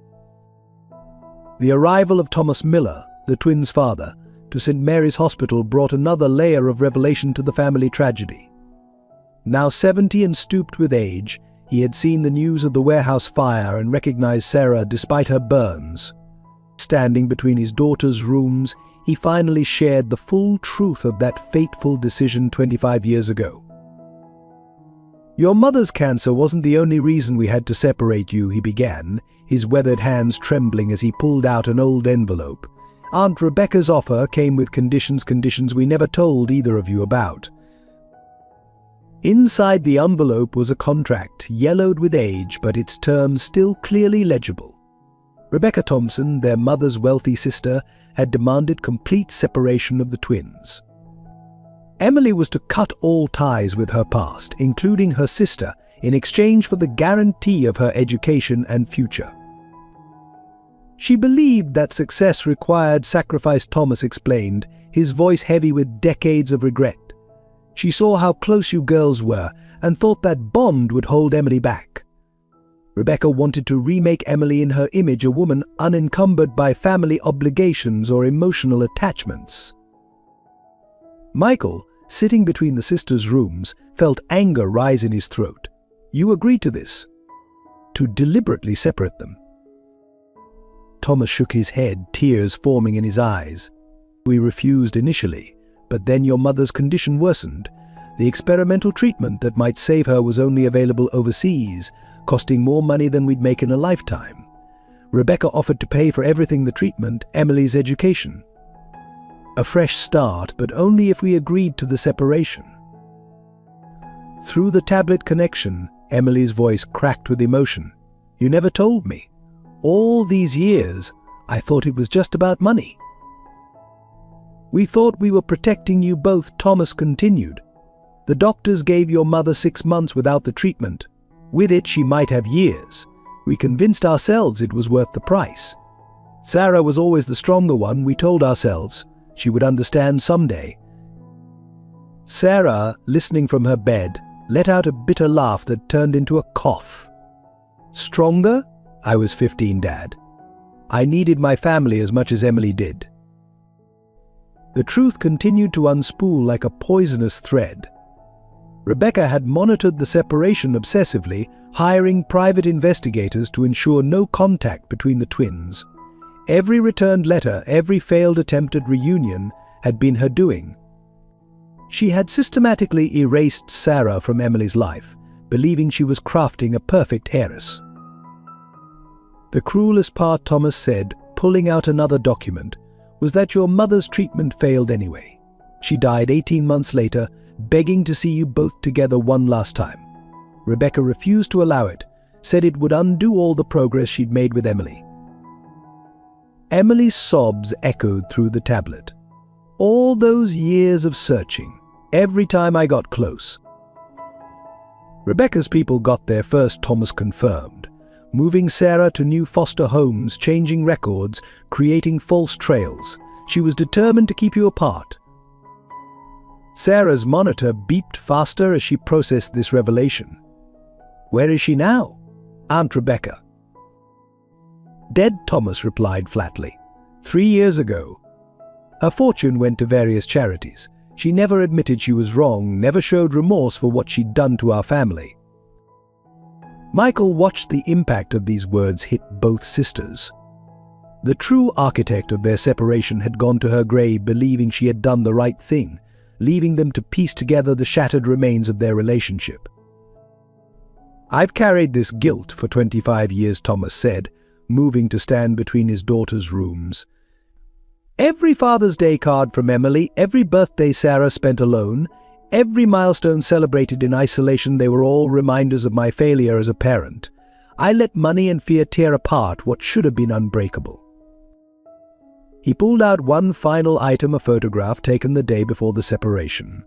The arrival of Thomas Miller, the twins' father, to St. Mary's Hospital brought another layer of revelation to the family tragedy. Now 70 and stooped with age, he had seen the news of the warehouse fire and recognized Sarah despite her burns. Standing between his daughter's rooms, he finally shared the full truth of that fateful decision 25 years ago. "Your mother's cancer wasn't the only reason we had to separate you," he began, his weathered hands trembling as he pulled out an old envelope. "Aunt Rebecca's offer came with conditions we never told either of you about." Inside the envelope was a contract, yellowed with age, but its terms still clearly legible. Rebecca Thompson, their mother's wealthy sister, had demanded complete separation of the twins. Emily was to cut all ties with her past, including her sister, in exchange for the guarantee of her education and future. She believed that success required sacrifice, Thomas explained, his voice heavy with decades of regret. She saw how close you girls were and thought that bond would hold Emily back. Rebecca wanted to remake Emily in her image, a woman unencumbered by family obligations or emotional attachments. Michael, sitting between the sisters' rooms, felt anger rise in his throat. "You agreed to this? To deliberately separate them?" Thomas shook his head, tears forming in his eyes. "We refused initially, but then your mother's condition worsened. The experimental treatment that might save her was only available overseas, costing more money than we'd make in a lifetime. Rebecca offered to pay for everything: the treatment, Emily's education. A fresh start, but only if we agreed to the separation." Through the tablet connection, Emily's voice cracked with emotion. "You never told me. All these years, I thought it was just about money." "We thought we were protecting you both," Thomas continued. "The doctors gave your mother 6 months without the treatment. With it, she might have years. We convinced ourselves it was worth the price. Sarah was always the stronger one, we told ourselves. She would understand someday." Sarah, listening from her bed, let out a bitter laugh that turned into a cough. "Stronger? I was 15, Dad. I needed my family as much as Emily did." The truth continued to unspool like a poisonous thread. Rebecca had monitored the separation obsessively, hiring private investigators to ensure no contact between the twins. Every returned letter, every failed attempt at reunion had been her doing. She had systematically erased Sarah from Emily's life, believing she was crafting a perfect heiress. "The cruelest part," Thomas said, pulling out another document, "was that your mother's treatment failed anyway. She died 18 months later, begging to see you both together one last time. Rebecca refused to allow it, said it would undo all the progress she'd made with Emily." Emily's sobs echoed through the tablet. "All those years of searching, every time I got close." Rebecca's people got there first, Thomas confirmed, moving Sarah to new foster homes, changing records, creating false trails. She was determined to keep you apart. Sarah's monitor beeped faster as she processed this revelation. "Where is she now?" "Aunt Rebecca." "Dead," Thomas replied flatly. 3 years ago. Her fortune went to various charities. She never admitted she was wrong, never showed remorse for what she'd done to our family." Michael watched the impact of these words hit both sisters. The true architect of their separation had gone to her grave believing she had done the right thing, leaving them to piece together the shattered remains of their relationship. "I've carried this guilt for 25 years," Thomas said, moving to stand between his daughter's rooms. Every Father's Day card from Emily, every birthday Sarah spent alone, every milestone celebrated in isolation, they were all reminders of my failure as a parent. I let money and fear tear apart what should have been unbreakable. He pulled out one final item, a photograph taken the day before the separation.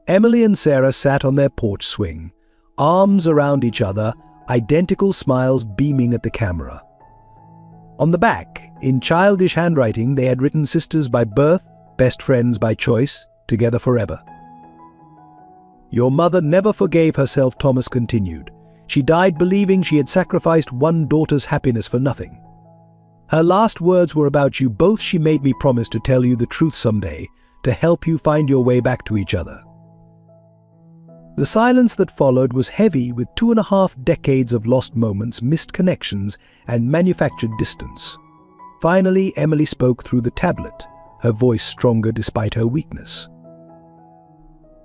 Emily and Sarah sat on their porch swing, arms around each other, identical smiles beaming at the camera. On the back, in childish handwriting, they had written sisters by birth, best friends by choice, together forever. "Your mother never forgave herself," Thomas continued. "She died believing she had sacrificed one daughter's happiness for nothing. Her last words were about you both. She made me promise to tell you the truth someday, to help you find your way back to each other." The silence that followed was heavy with 2.5 decades of lost moments, missed connections, and manufactured distance. Finally, Emily spoke through the tablet, her voice stronger despite her weakness.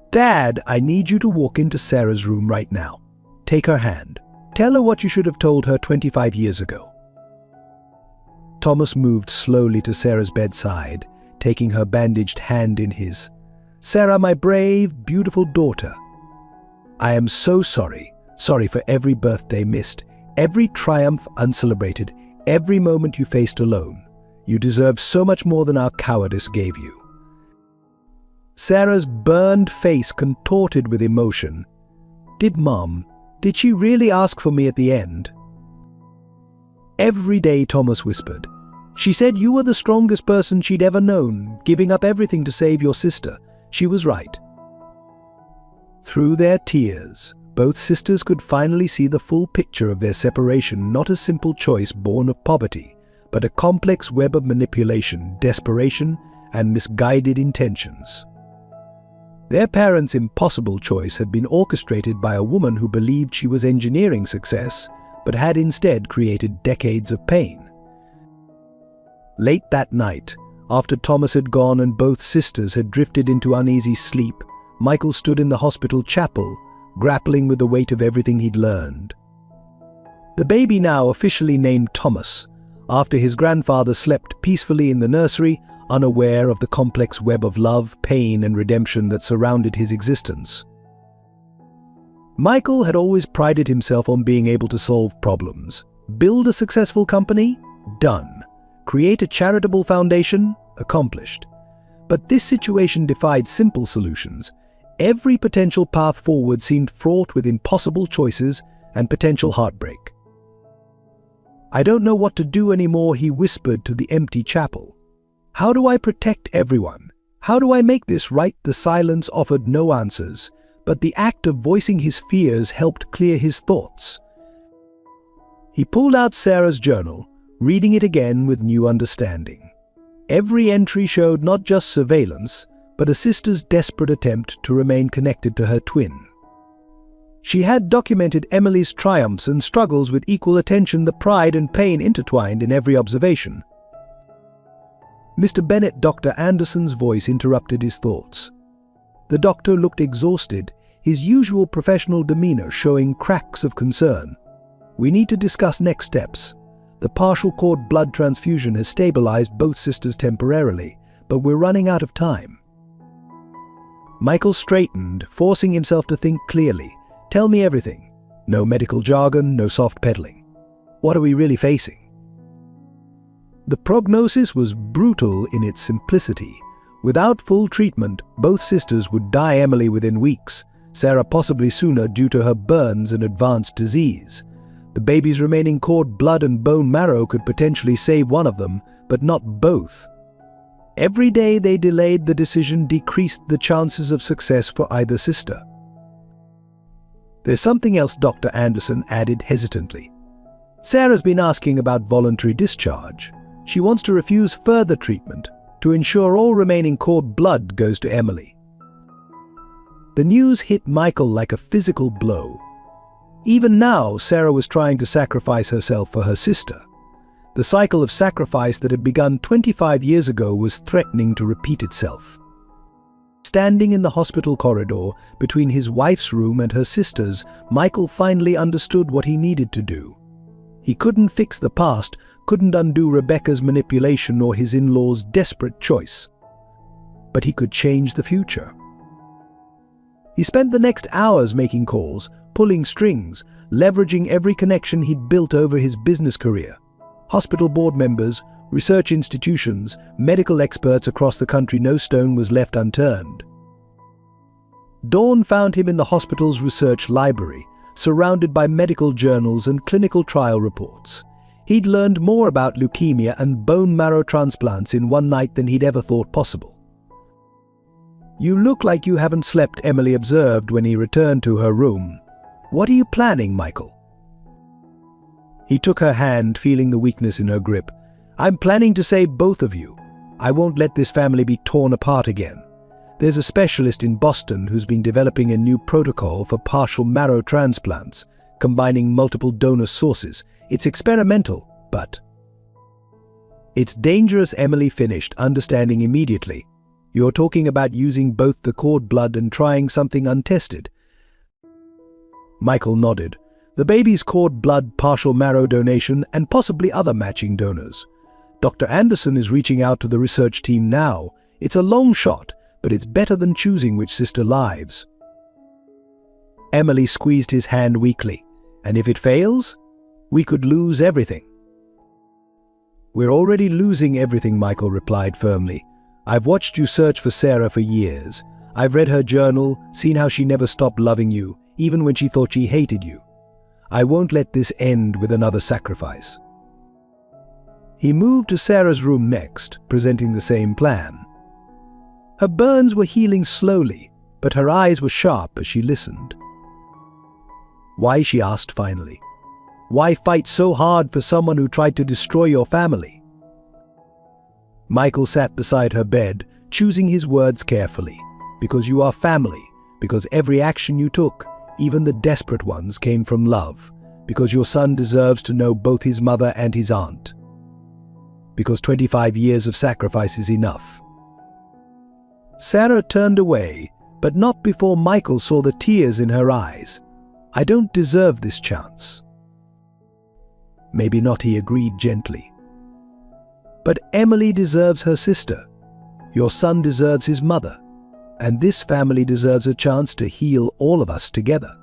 "Dad, I need you to walk into Sarah's room right now. Take her hand. Tell her what you should have told her 25 years ago." Thomas moved slowly to Sarah's bedside, taking her bandaged hand in his. "Sarah, my brave, beautiful daughter. I am so sorry. Sorry for every birthday missed, every triumph uncelebrated, every moment you faced alone. You deserve so much more than our cowardice gave you." Sarah's burned face contorted with emotion. Did she really ask for me at the end?" "Every day," Thomas whispered. "She said you were the strongest person she'd ever known, giving up everything to save your sister. She was right." Through their tears, both sisters could finally see the full picture of their separation, not a simple choice born of poverty, but a complex web of manipulation, desperation, and misguided intentions. Their parents' impossible choice had been orchestrated by a woman who believed she was engineering success, but had instead created decades of pain. Late that night, after Thomas had gone and both sisters had drifted into uneasy sleep, Michael stood in the hospital chapel, grappling with the weight of everything he'd learned. The baby, now officially named Thomas, after his grandfather slept peacefully in the nursery, unaware of the complex web of love, pain, and redemption that surrounded his existence. Michael had always prided himself on being able to solve problems. Build a successful company? Done. Create a charitable foundation? Accomplished. But this situation defied simple solutions. Every potential path forward seemed fraught with impossible choices and potential heartbreak. "I don't know what to do anymore," he whispered to the empty chapel. "How do I protect everyone? How do I make this right?" The silence offered no answers, but the act of voicing his fears helped clear his thoughts. He pulled out Sarah's journal, reading it again with new understanding. Every entry showed not just surveillance, but a sister's desperate attempt to remain connected to her twin. She had documented Emily's triumphs and struggles with equal attention, the pride and pain intertwined in every observation. "Mr. Bennett," Dr. Anderson's voice interrupted his thoughts. The doctor looked exhausted, his usual professional demeanor showing cracks of concern. "We need to discuss next steps. The partial cord blood transfusion has stabilized both sisters temporarily, but we're running out of time." Michael straightened, forcing himself to think clearly. "Tell me everything. No medical jargon, no soft peddling. What are we really facing?" The prognosis was brutal in its simplicity. Without full treatment, both sisters would die, Emily within weeks, Sarah possibly sooner due to her burns and advanced disease. The baby's remaining cord blood and bone marrow could potentially save one of them, but not both. Every day they delayed the decision decreased the chances of success for either sister. "There's something else," Dr. Anderson added hesitantly. "Sarah's been asking about voluntary discharge. She wants to refuse further treatment to ensure all remaining cord blood goes to Emily." The news hit Michael like a physical blow. Even now, Sarah was trying to sacrifice herself for her sister. The cycle of sacrifice that had begun 25 years ago was threatening to repeat itself. Standing in the hospital corridor between his wife's room and her sister's, Michael finally understood what he needed to do. He couldn't fix the past, couldn't undo Rebecca's manipulation or his in-laws' desperate choice. But he could change the future. He spent the next hours making calls, pulling strings, leveraging every connection he'd built over his business career. Hospital board members, research institutions, medical experts across the country, no stone was left unturned. Dawn found him in the hospital's research library, surrounded by medical journals and clinical trial reports. He'd learned more about leukemia and bone marrow transplants in one night than he'd ever thought possible. "You look like you haven't slept," Emily observed when he returned to her room. "What are you planning, Michael?" He took her hand, feeling the weakness in her grip. "I'm planning to save both of you. I won't let this family be torn apart again. There's a specialist in Boston who's been developing a new protocol for partial marrow transplants, combining multiple donor sources. It's experimental, but..." "It's dangerous," Emily finished, understanding immediately. "You're talking about using both the cord blood and trying something untested." Michael nodded. "The baby's cord blood, partial marrow donation, and possibly other matching donors. Dr. Anderson is reaching out to the research team now. It's a long shot, but it's better than choosing which sister lives." Emily squeezed his hand weakly. "And if it fails, we could lose everything." "We're already losing everything," Michael replied firmly. "I've watched you search for Sarah for years. I've read her journal, seen how she never stopped loving you, even when she thought she hated you. I won't let this end with another sacrifice." He moved to Sarah's room next, presenting the same plan. Her burns were healing slowly, but her eyes were sharp as she listened. "Why?" she asked finally. "Why fight so hard for someone who tried to destroy your family?" Michael sat beside her bed, choosing his words carefully. "Because you are family. Because every action you took, even the desperate ones, came from love. Because your son deserves to know both his mother and his aunt. Because 25 years of sacrifice is enough." Sarah turned away, but not before Michael saw the tears in her eyes. "I don't deserve this chance." "Maybe not," he agreed gently. "But Emily deserves her sister. Your son deserves his mother. And this family deserves a chance to heal all of us together."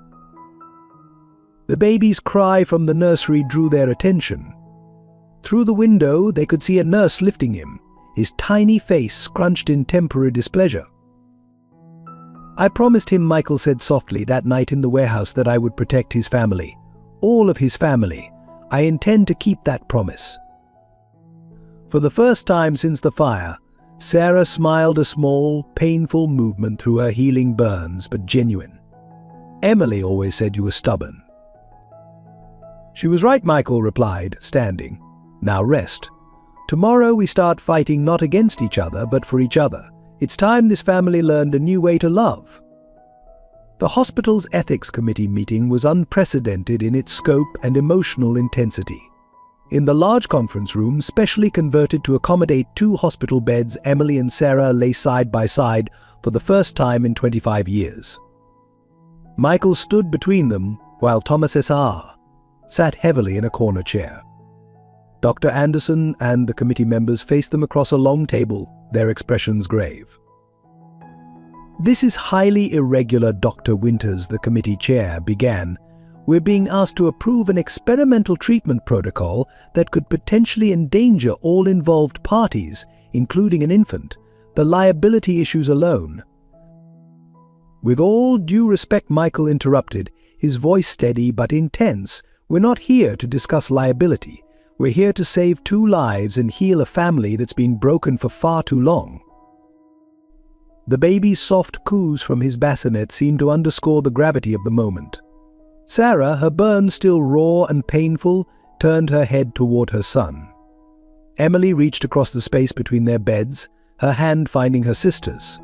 The baby's cry from the nursery drew their attention. Through the window, they could see a nurse lifting him, his tiny face scrunched in temporary displeasure. "I promised him," Michael said softly, "that night in the warehouse that I would protect his family. All of his family. I intend to keep that promise." For the first time since the fire, Sarah smiled, a small, painful movement through her healing burns, but genuine. "Emily always said you were stubborn." "She was right," Michael replied, standing. "Now rest. Tomorrow we start fighting not against each other, but for each other. It's time this family learned a new way to love." The hospital's ethics committee meeting was unprecedented in its scope and emotional intensity. In the large conference room, specially converted to accommodate 2 hospital beds, Emily and Sarah lay side by side for the first time in 25 years. Michael stood between them, while Thomas S.R. sat heavily in a corner chair. Dr. Anderson and the committee members faced them across a long table, their expressions grave. "This is highly irregular, Dr. Winters," the committee chair began. "We're being asked to approve an experimental treatment protocol that could potentially endanger all involved parties, including an infant. The liability issues alone..." "With all due respect," Michael interrupted, his voice steady but intense, "we're not here to discuss liability. We're here to save 2 lives and heal a family that's been broken for far too long." The baby's soft coos from his bassinet seemed to underscore the gravity of the moment. Sarah, her burns still raw and painful, turned her head toward her son. Emily reached across the space between their beds, her hand finding her sister's.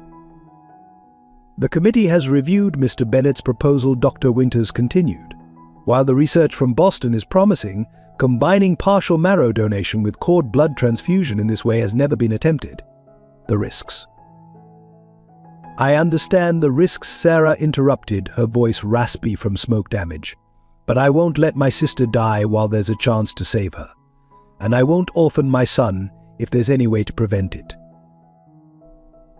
"The committee has reviewed Mr. Bennett's proposal," Dr. Winters continued. "While the research from Boston is promising, combining partial marrow donation with cord blood transfusion in this way has never been attempted. The risks..." "I understand the risks," Sarah interrupted, her voice raspy from smoke damage. "But I won't let my sister die while there's a chance to save her. And I won't orphan my son if there's any way to prevent it."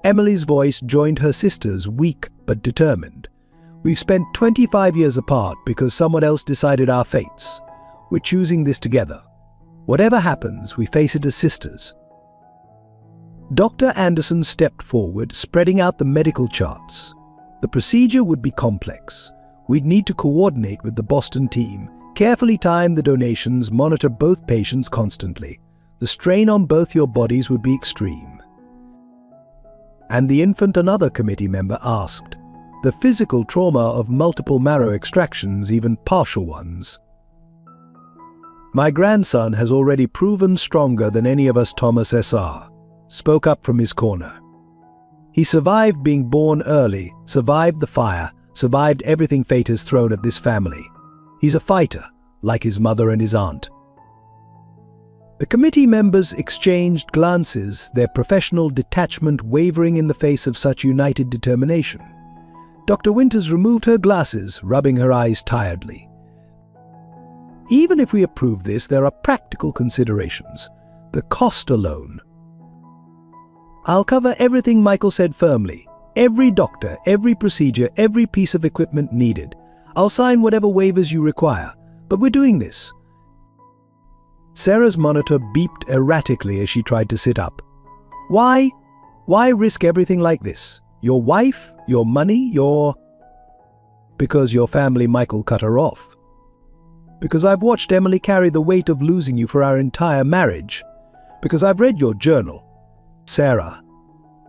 Emily's voice joined her sister's, weak but determined. "We've spent 25 years apart because someone else decided our fates. We're choosing this together. Whatever happens, we face it as sisters." Dr. Anderson stepped forward, spreading out the medical charts. The procedure would be complex. We'd need to coordinate with the Boston team, carefully time the donations, monitor both patients constantly. The strain on both your bodies would be extreme. And the infant, another committee member asked. The physical trauma of multiple marrow extractions, even partial ones. "My grandson has already proven stronger than any of us," Thomas S.R. spoke up from his corner. "He survived being born early, survived the fire, survived everything fate has thrown at this family. He's a fighter, like his mother and his aunt." The committee members exchanged glances, their professional detachment wavering in the face of such united determination. Dr. Winters removed her glasses, rubbing her eyes tiredly. "Even if we approve this, there are practical considerations. The cost alone." "I'll cover everything," Michael said firmly. "Every doctor, every procedure, every piece of equipment needed. I'll sign whatever waivers you require, but we're doing this." Sarah's monitor beeped erratically as she tried to sit up. Why? Why risk everything like this? Your wife? Your money? Because your family," Michael cut her off. "Because I've watched Emily carry the weight of losing you for our entire marriage. Because I've read your journal, Sarah.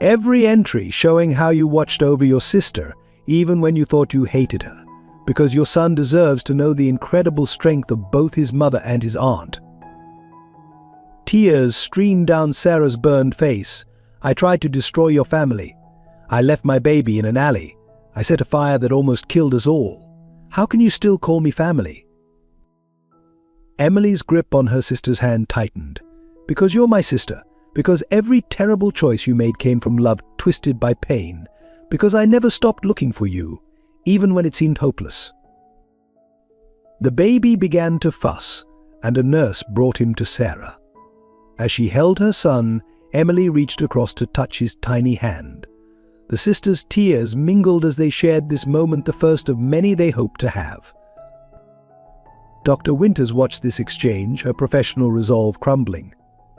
Every entry showing how you watched over your sister, even when you thought you hated her. Because your son deserves to know the incredible strength of both his mother and his aunt." Tears streamed down Sarah's burned face. "I tried to destroy your family. I left my baby in an alley. I set a fire that almost killed us all. How can you still call me family?" Emily's grip on her sister's hand tightened. "Because you're my sister. Because every terrible choice you made came from love twisted by pain. Because I never stopped looking for you, even when it seemed hopeless." The baby began to fuss, and a nurse brought him to Sarah. As she held her son, Emily reached across to touch his tiny hand. The sisters' tears mingled as they shared this moment, the first of many they hoped to have. Dr. Winters watched this exchange, her professional resolve crumbling.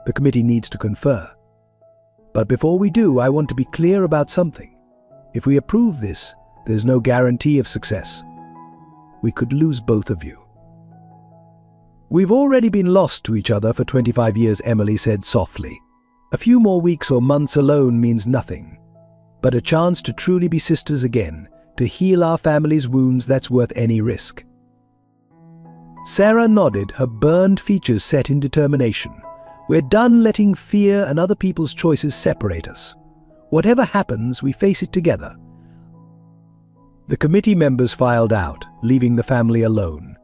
The committee needs to confer. "But before we do, I want to be clear about something. If we approve this, there's no guarantee of success. We could lose both of you." "We've already been lost to each other for 25 years, Emily said softly. "A few more weeks or months alone means nothing. But a chance to truly be sisters again, to heal our family's wounds, that's worth any risk." Sarah nodded, her burned features set in determination. "We're done letting fear and other people's choices separate us. Whatever happens, we face it together." The committee members filed out, leaving the family alone.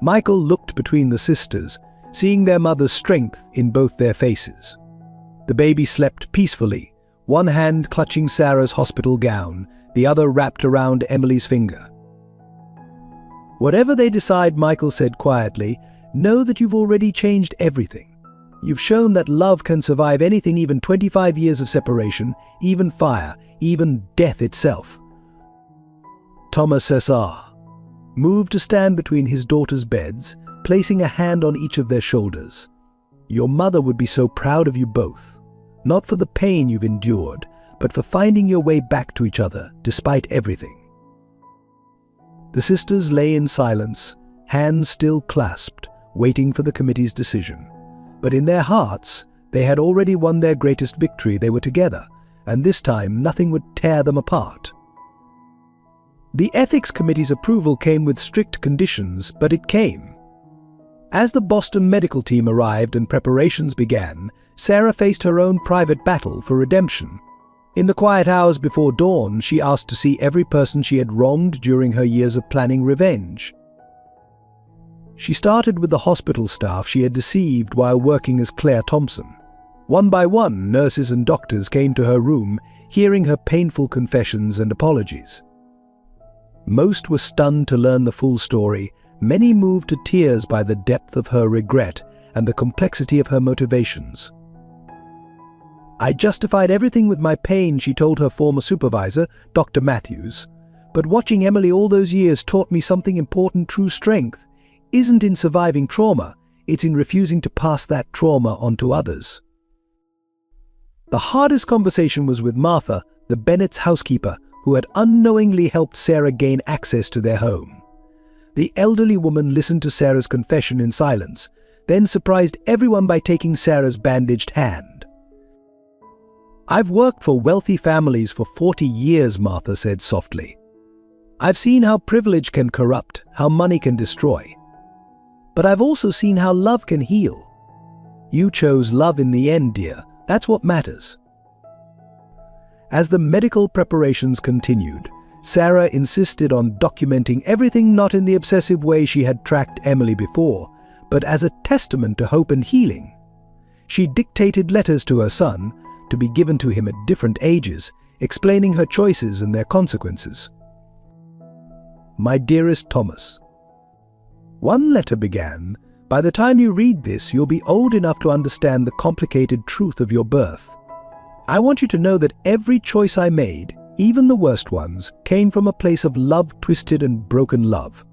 Michael looked between the sisters, seeing their mother's strength in both their faces. The baby slept peacefully, one hand clutching Sarah's hospital gown, the other wrapped around Emily's finger. "Whatever they decide," Michael said quietly, "know that you've already changed everything. You've shown that love can survive anything, even 25 years of separation, even fire, even death itself." Thomas S.R. moved to stand between his daughters' beds, placing a hand on each of their shoulders. "Your mother would be so proud of you both, not for the pain you've endured, but for finding your way back to each other despite everything." The sisters lay in silence, hands still clasped, waiting for the committee's decision. But in their hearts, they had already won their greatest victory. They were together, and this time nothing would tear them apart. The Ethics Committee's approval came with strict conditions, but it came. As the Boston medical team arrived and preparations began, Sarah faced her own private battle for redemption. In the quiet hours before dawn, she asked to see every person she had wronged during her years of planning revenge. She started with the hospital staff she had deceived while working as Claire Thompson. One by one, nurses and doctors came to her room, hearing her painful confessions and apologies. Most were stunned to learn the full story, many moved to tears by the depth of her regret and the complexity of her motivations. "I justified everything with my pain," she told her former supervisor, Dr. Matthews. "But watching Emily all those years taught me something important. True strength isn't in surviving trauma, it's in refusing to pass that trauma on to others." The hardest conversation was with Martha, the Bennett's housekeeper, who had unknowingly helped Sarah gain access to their home. The elderly woman listened to Sarah's confession in silence, then surprised everyone by taking Sarah's bandaged hand. "I've worked for wealthy families for 40 years, Martha said softly. "I've seen how privilege can corrupt, how money can destroy. But I've also seen how love can heal. You chose love in the end, dear. That's what matters." As the medical preparations continued, Sarah insisted on documenting everything, not in the obsessive way she had tracked Emily before, but as a testament to hope and healing. She dictated letters to her son, to be given to him at different ages, explaining her choices and their consequences. "My dearest Thomas," one letter began, "by the time you read this, you'll be old enough to understand the complicated truth of your birth. I want you to know that every choice I made, even the worst ones, came from a place of love, twisted and broken love.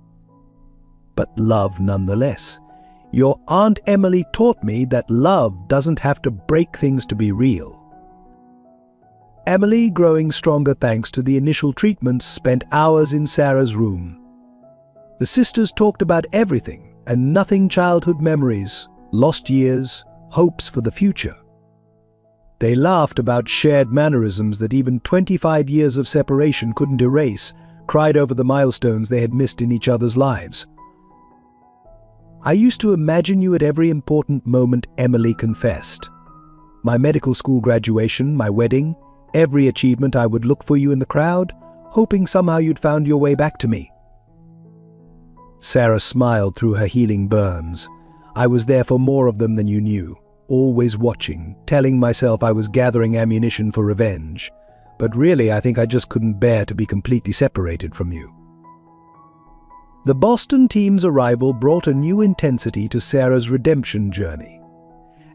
But love nonetheless. Your Aunt Emily taught me that love doesn't have to break things to be real." Emily, growing stronger thanks to the initial treatments, spent hours in Sarah's room. The sisters talked about everything and nothing: childhood memories, lost years, hopes for the future. They laughed about shared mannerisms that even 25 years of separation couldn't erase, cried over the milestones they had missed in each other's lives. "I used to imagine you at every important moment," Emily confessed. "My medical school graduation, my wedding, every achievement. I would look for you in the crowd, hoping somehow you'd found your way back to me." Sarah smiled through her healing burns. "I was there for more of them than you knew. Always watching, telling myself I was gathering ammunition for revenge. But really, I think I just couldn't bear to be completely separated from you." The Boston team's arrival brought a new intensity to Sarah's redemption journey.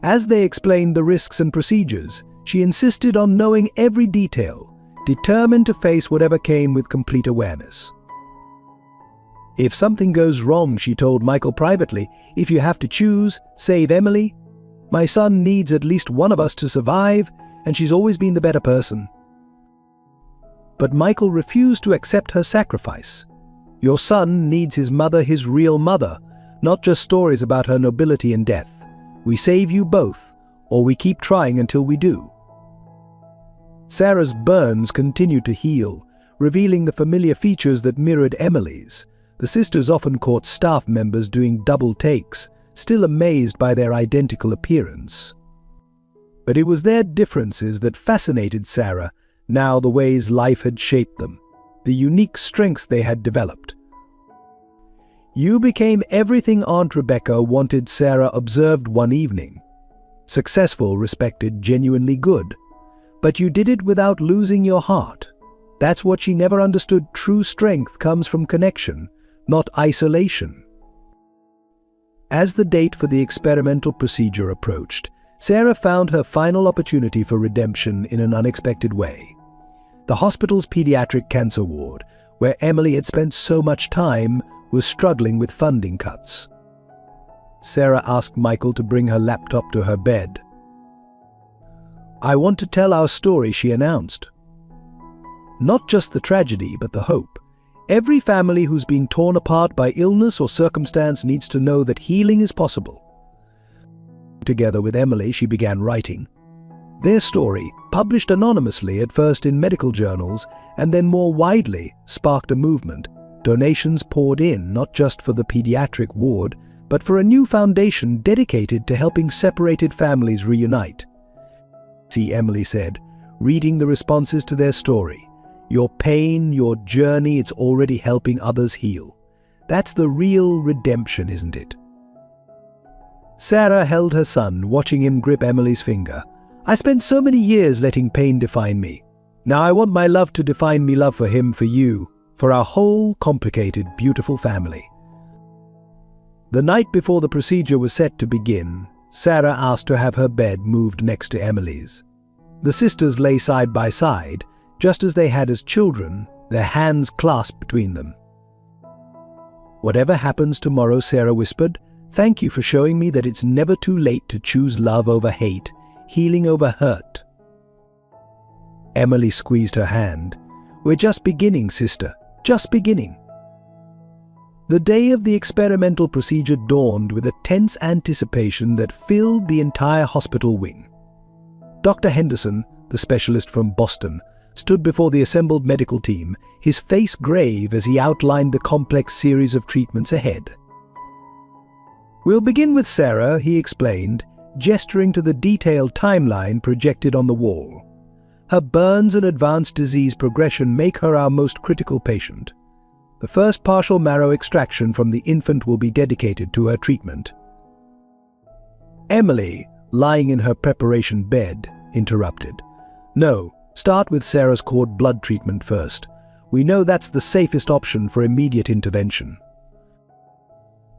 As they explained the risks and procedures, she insisted on knowing every detail, determined to face whatever came with complete awareness. "If something goes wrong," she told Michael privately, "if you have to choose, save Emily. My son needs at least one of us to survive, and she's always been the better person." But Michael refused to accept her sacrifice. "Your son needs his mother, his real mother, not just stories about her nobility and death. We save you both, or we keep trying until we do." Sarah's burns continued to heal, revealing the familiar features that mirrored Emily's. The sisters often caught staff members doing double takes, still amazed by their identical appearance. But it was their differences that fascinated Sarah, now the ways life had shaped them, the unique strengths they had developed. "You became everything Aunt Rebecca wanted," Sarah observed one evening. "Successful, respected, genuinely good. But you did it without losing your heart. That's what she never understood. True strength comes from connection, not isolation." As the date for the experimental procedure approached, Sarah found her final opportunity for redemption in an unexpected way. The hospital's pediatric cancer ward, where Emily had spent so much time, was struggling with funding cuts. Sarah asked Michael to bring her laptop to her bed. "I want to tell our story," she announced. "Not just the tragedy, but the hope. Every family who's been torn apart by illness or circumstance needs to know that healing is possible." Together with Emily, she began writing. Their story, published anonymously at first in medical journals and then more widely, sparked a movement. Donations poured in, not just for the pediatric ward, but for a new foundation dedicated to helping separated families reunite. "See," Emily said, reading the responses to their story. "Your pain, your journey, it's already helping others heal. That's the real redemption, isn't it?" Sarah held her son, watching him grip Emily's finger. I spent so many years letting pain define me. Now I want my love to define me, love for him, for you, for our whole complicated, beautiful family. The night before the procedure was set to begin, Sarah asked to have her bed moved next to Emily's. The sisters lay side by side, just as they had as children, their hands clasped between them. Whatever happens tomorrow, Sarah whispered, thank you for showing me that it's never too late to choose love over hate, healing over hurt. Emily squeezed her hand. We're just beginning, sister, just beginning. The day of the experimental procedure dawned with a tense anticipation that filled the entire hospital wing. Dr. Henderson, the specialist from Boston, stood before the assembled medical team, his face grave as he outlined the complex series of treatments ahead. We'll begin with Sarah, he explained, gesturing to the detailed timeline projected on the wall. Her burns and advanced disease progression make her our most critical patient. The first partial marrow extraction from the infant will be dedicated to her treatment. Emily, lying in her preparation bed, interrupted. No, start with Sarah's cord blood treatment first. We know that's the safest option for immediate intervention.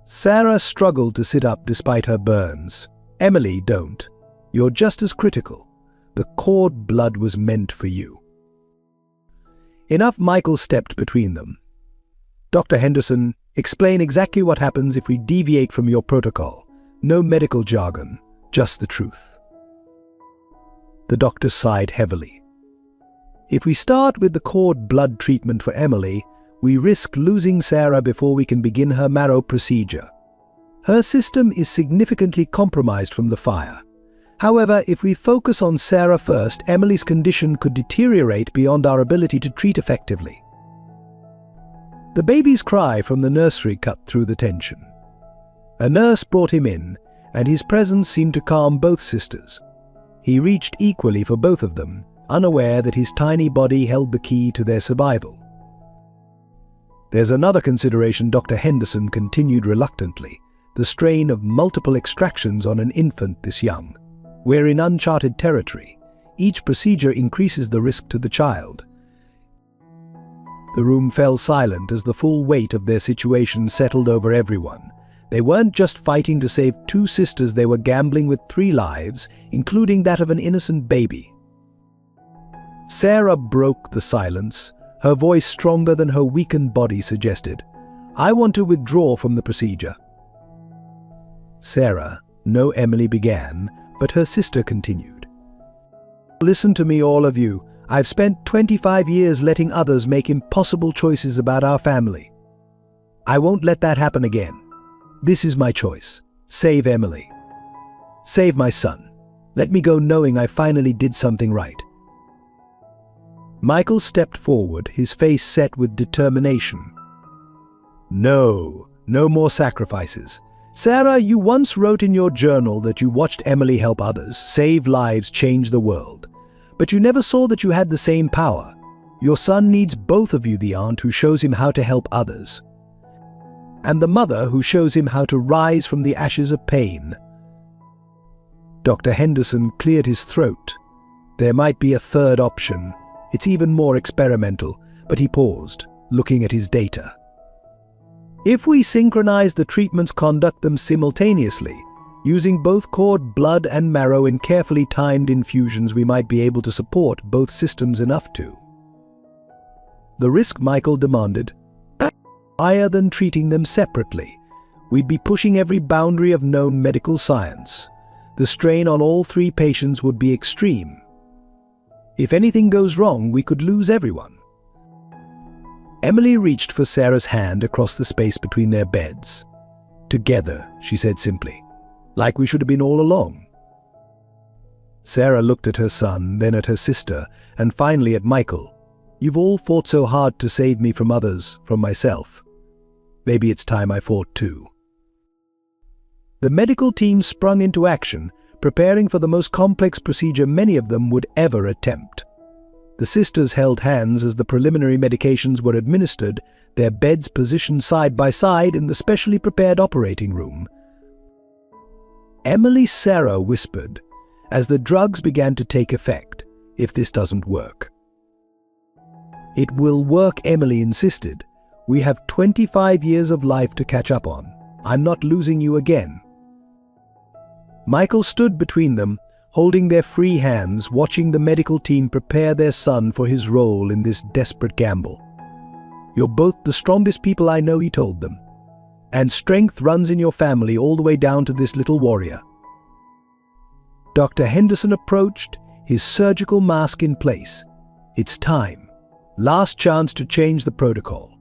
Sarah struggled to sit up despite her burns. Emily, don't. You're just as critical. The cord blood was meant for you. Enough. Michael stepped between them. Dr. Henderson, explain exactly what happens if we deviate from your protocol. No medical jargon, just the truth. The doctor sighed heavily. If we start with the cord blood treatment for Emily, we risk losing Sarah before we can begin her marrow procedure. Her system is significantly compromised from the fire. However, if we focus on Sarah first, Emily's condition could deteriorate beyond our ability to treat effectively. The baby's cry from the nursery cut through the tension. A nurse brought him in, and his presence seemed to calm both sisters. He reached equally for both of them, unaware that his tiny body held the key to their survival. There's another consideration, Dr. Henderson continued reluctantly, the strain of multiple extractions on an infant this young. We're in uncharted territory. Each procedure increases the risk to the child. The room fell silent as the full weight of their situation settled over everyone. They weren't just fighting to save two sisters, they were gambling with 3 lives, including that of an innocent baby. Sarah broke the silence, her voice stronger than her weakened body suggested. I want to withdraw from the procedure. Sarah, no, Emily began, but her sister continued. Listen to me, all of you. I've spent 25 years letting others make impossible choices about our family. I won't let that happen again. This is my choice. Save Emily. Save my son. Let me go knowing I finally did something right. Michael stepped forward, his face set with determination. No more sacrifices. Sarah, you once wrote in your journal that you watched Emily help others, save lives, change the world. But you never saw that you had the same power. Your son needs both of you, the aunt who shows him how to help others, and the mother who shows him how to rise from the ashes of pain. Dr. Henderson cleared his throat. There might be a third option. It's even more experimental, but he paused, looking at his data. If we synchronize the treatments, conduct them simultaneously, using both cord blood and marrow in carefully timed infusions, we might be able to support both systems enough to. The risk, Michael demanded, higher than treating them separately. We'd be pushing every boundary of known medical science. The strain on all 3 patients would be extreme. If anything goes wrong, we could lose everyone. Emily reached for Sarah's hand across the space between their beds. Together, she said simply, like we should have been all along. Sarah looked at her son, then at her sister, and finally at Michael. You've all fought so hard to save me from others, from myself. Maybe it's time I fought too. The medical team sprung into action, preparing for the most complex procedure many of them would ever attempt. The sisters held hands as the preliminary medications were administered, their beds positioned side by side in the specially prepared operating room. Sarah whispered, as the drugs began to take effect, if this doesn't work. It will work, Emily insisted. We have 25 years of life to catch up on. I'm not losing you again. Michael stood between them, holding their free hands, watching the medical team prepare their son for his role in this desperate gamble. You're both the strongest people I know, he told them. And strength runs in your family all the way down to this little warrior. Dr. Henderson approached, his surgical mask in place. It's time. Last chance to change the protocol.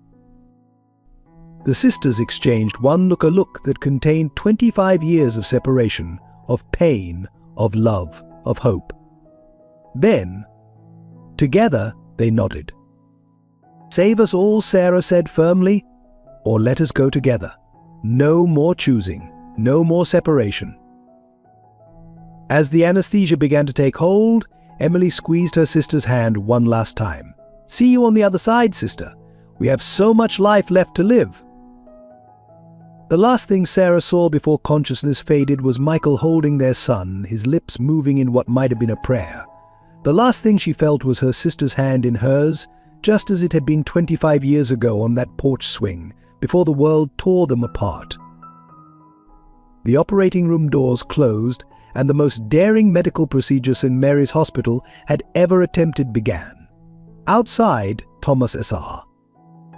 The sisters exchanged one look, a look that contained 25 years of separation, of pain, of love, of hope. Then, together, they nodded. Save us all, Sarah said firmly, or let us go together. No more choosing, no more separation. As the anesthesia began to take hold, Emily squeezed her sister's hand one last time. See you on the other side, sister. We have so much life left to live. The last thing Sarah saw before consciousness faded was Michael holding their son, his lips moving in what might have been a prayer. The last thing she felt was her sister's hand in hers, just as it had been 25 years ago on that porch swing, before the world tore them apart. The operating room doors closed, and the most daring medical procedure St. Mary's Hospital had ever attempted began. Outside, Thomas S.R.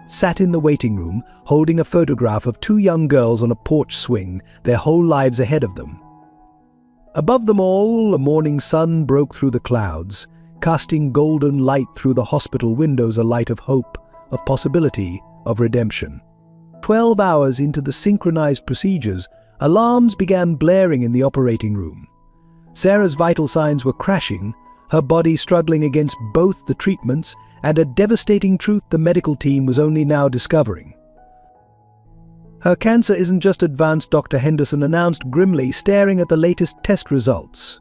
sat in the waiting room, holding a photograph of two young girls on a porch swing, their whole lives ahead of them. Above them all, a morning sun broke through the clouds, casting golden light through the hospital windows, a light of hope, of possibility, of redemption. 12 hours into the synchronized procedures, alarms began blaring in the operating room. Sarah's vital signs were crashing, her body struggling against both the treatments and a devastating truth the medical team was only now discovering. Her cancer isn't just advanced, Dr. Henderson announced grimly, staring at the latest test results.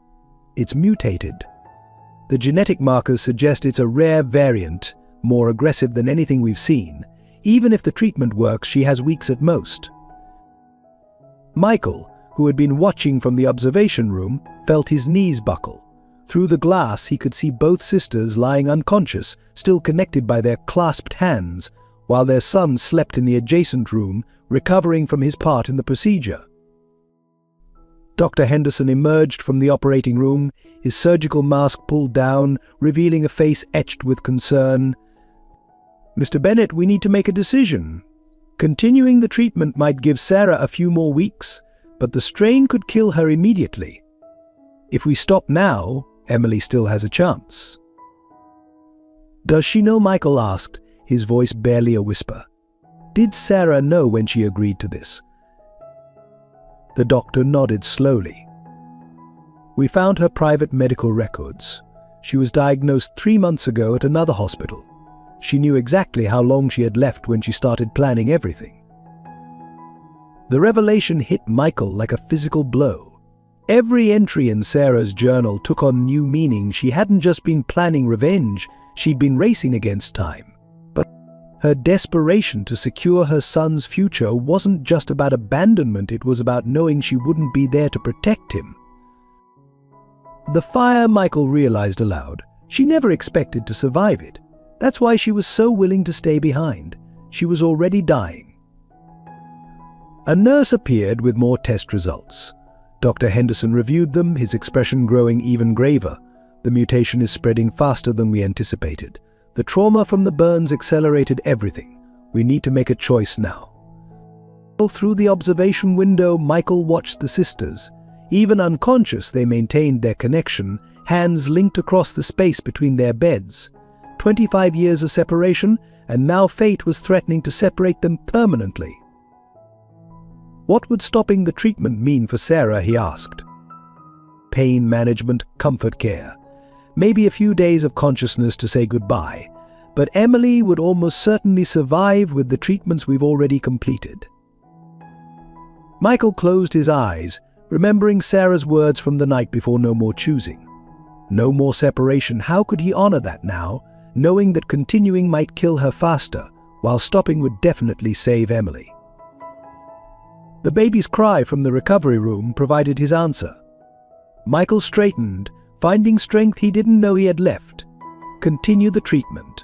It's mutated. The genetic markers suggest it's a rare variant, more aggressive than anything we've seen. Even if the treatment works, she has weeks at most. Michael, who had been watching from the observation room, felt his knees buckle. Through the glass, he could see both sisters lying unconscious, still connected by their clasped hands, while their son slept in the adjacent room, recovering from his part in the procedure. Dr. Henderson emerged from the operating room, his surgical mask pulled down, revealing a face etched with concern. Mr. Bennett, we need to make a decision. Continuing the treatment might give Sarah a few more weeks, but the strain could kill her immediately. If we stop now, Emily still has a chance. Does she know? Michael asked, his voice barely a whisper. Did Sarah know when she agreed to this? The doctor nodded slowly. We found her private medical records. She was diagnosed 3 months ago at another hospital. She knew exactly how long she had left when she started planning everything. The revelation hit Michael like a physical blow. Every entry in Sarah's journal took on new meaning. She hadn't just been planning revenge, she'd been racing against time. But her desperation to secure her son's future wasn't just about abandonment, it was about knowing she wouldn't be there to protect him. The fire, Michael realized aloud. She never expected to survive it. That's why she was so willing to stay behind. She was already dying. A nurse appeared with more test results. Dr. Henderson reviewed them, his expression growing even graver. The mutation is spreading faster than we anticipated. The trauma from the burns accelerated everything. We need to make a choice now. Through the observation window, Michael watched the sisters. Even unconscious, they maintained their connection, hands linked across the space between their beds. 25 years of separation, and now fate was threatening to separate them permanently. What would stopping the treatment mean for Sarah, he asked. Pain management, comfort care. Maybe a few days of consciousness to say goodbye. But Emily would almost certainly survive with the treatments we've already completed. Michael closed his eyes, remembering Sarah's words from the night before. No more choosing. No more separation. How could he honor that now, knowing that continuing might kill her faster, while stopping would definitely save Emily? The baby's cry from the recovery room provided his answer. Michael straightened, finding strength he didn't know he had left. Continue the treatment.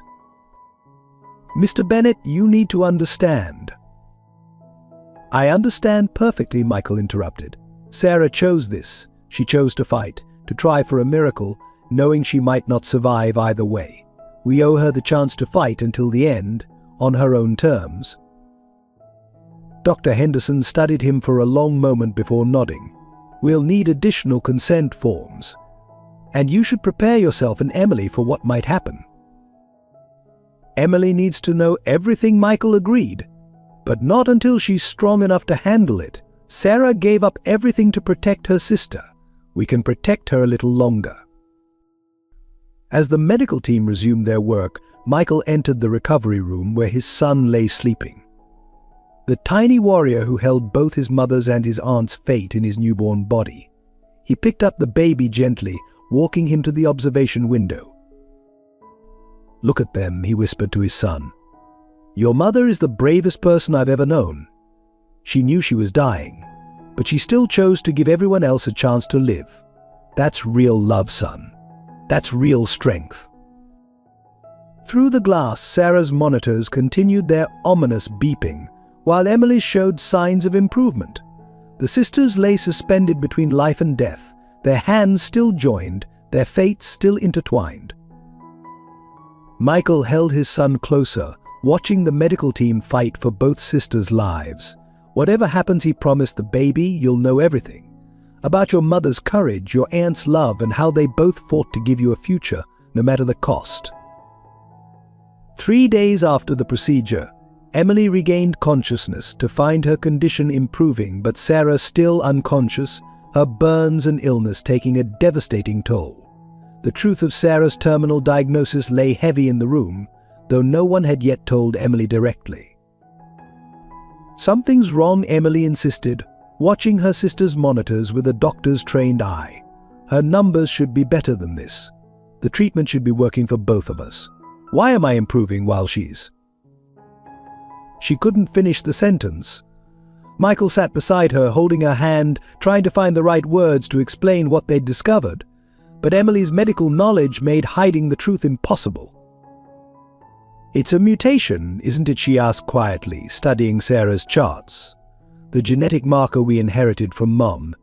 Mr. Bennett, you need to understand. I understand perfectly, Michael interrupted. Sarah chose this. She chose to fight, to try for a miracle, knowing she might not survive either way. We owe her the chance to fight until the end, on her own terms. Dr. Henderson studied him for a long moment before nodding. We'll need additional consent forms. And you should prepare yourself and Emily for what might happen. Emily needs to know everything, Michael agreed. But not until she's strong enough to handle it. Sarah gave up everything to protect her sister. We can protect her a little longer. As the medical team resumed their work, Michael entered the recovery room where his son lay sleeping. The tiny warrior who held both his mother's and his aunt's fate in his newborn body. He picked up the baby gently, walking him to the observation window. Look at them, he whispered to his son. Your mother is the bravest person I've ever known. She knew she was dying, but she still chose to give everyone else a chance to live. That's real love, son. That's real strength. Through the glass, Sarah's monitors continued their ominous beeping, while Emily showed signs of improvement. The sisters lay suspended between life and death, their hands still joined, their fates still intertwined. Michael held his son closer, watching the medical team fight for both sisters' lives. Whatever happens, he promised the baby, you'll know everything. About your mother's courage, your aunt's love, and how they both fought to give you a future, no matter the cost. 3 days after the procedure, Emily regained consciousness to find her condition improving, but Sarah still unconscious, her burns and illness taking a devastating toll. The truth of Sarah's terminal diagnosis lay heavy in the room, though no one had yet told Emily directly. Something's wrong, Emily insisted, watching her sister's monitors with a doctor's trained eye. Her numbers should be better than this. The treatment should be working for both of us. Why am I improving while she's... She couldn't finish the sentence. Michael sat beside her, holding her hand, trying to find the right words to explain what they'd discovered. But Emily's medical knowledge made hiding the truth impossible. It's a mutation, isn't it? She asked quietly, studying Sarah's charts. The genetic marker we inherited from Mom.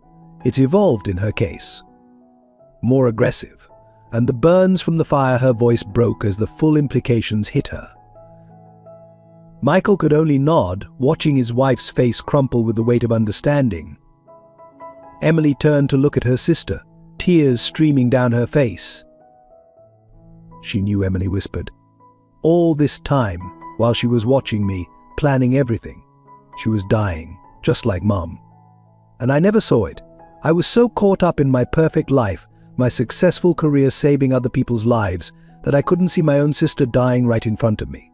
It's evolved in her case. More aggressive, and the burns from the fire, her voice broke as the full implications hit her. Michael could only nod, watching his wife's face crumple with the weight of understanding. Emily turned to look at her sister, tears streaming down her face. She knew, Emily whispered. All this time, while she was watching me, planning everything, she was dying, just like Mom. And I never saw it. I was so caught up in my perfect life, my successful career saving other people's lives, that I couldn't see my own sister dying right in front of me.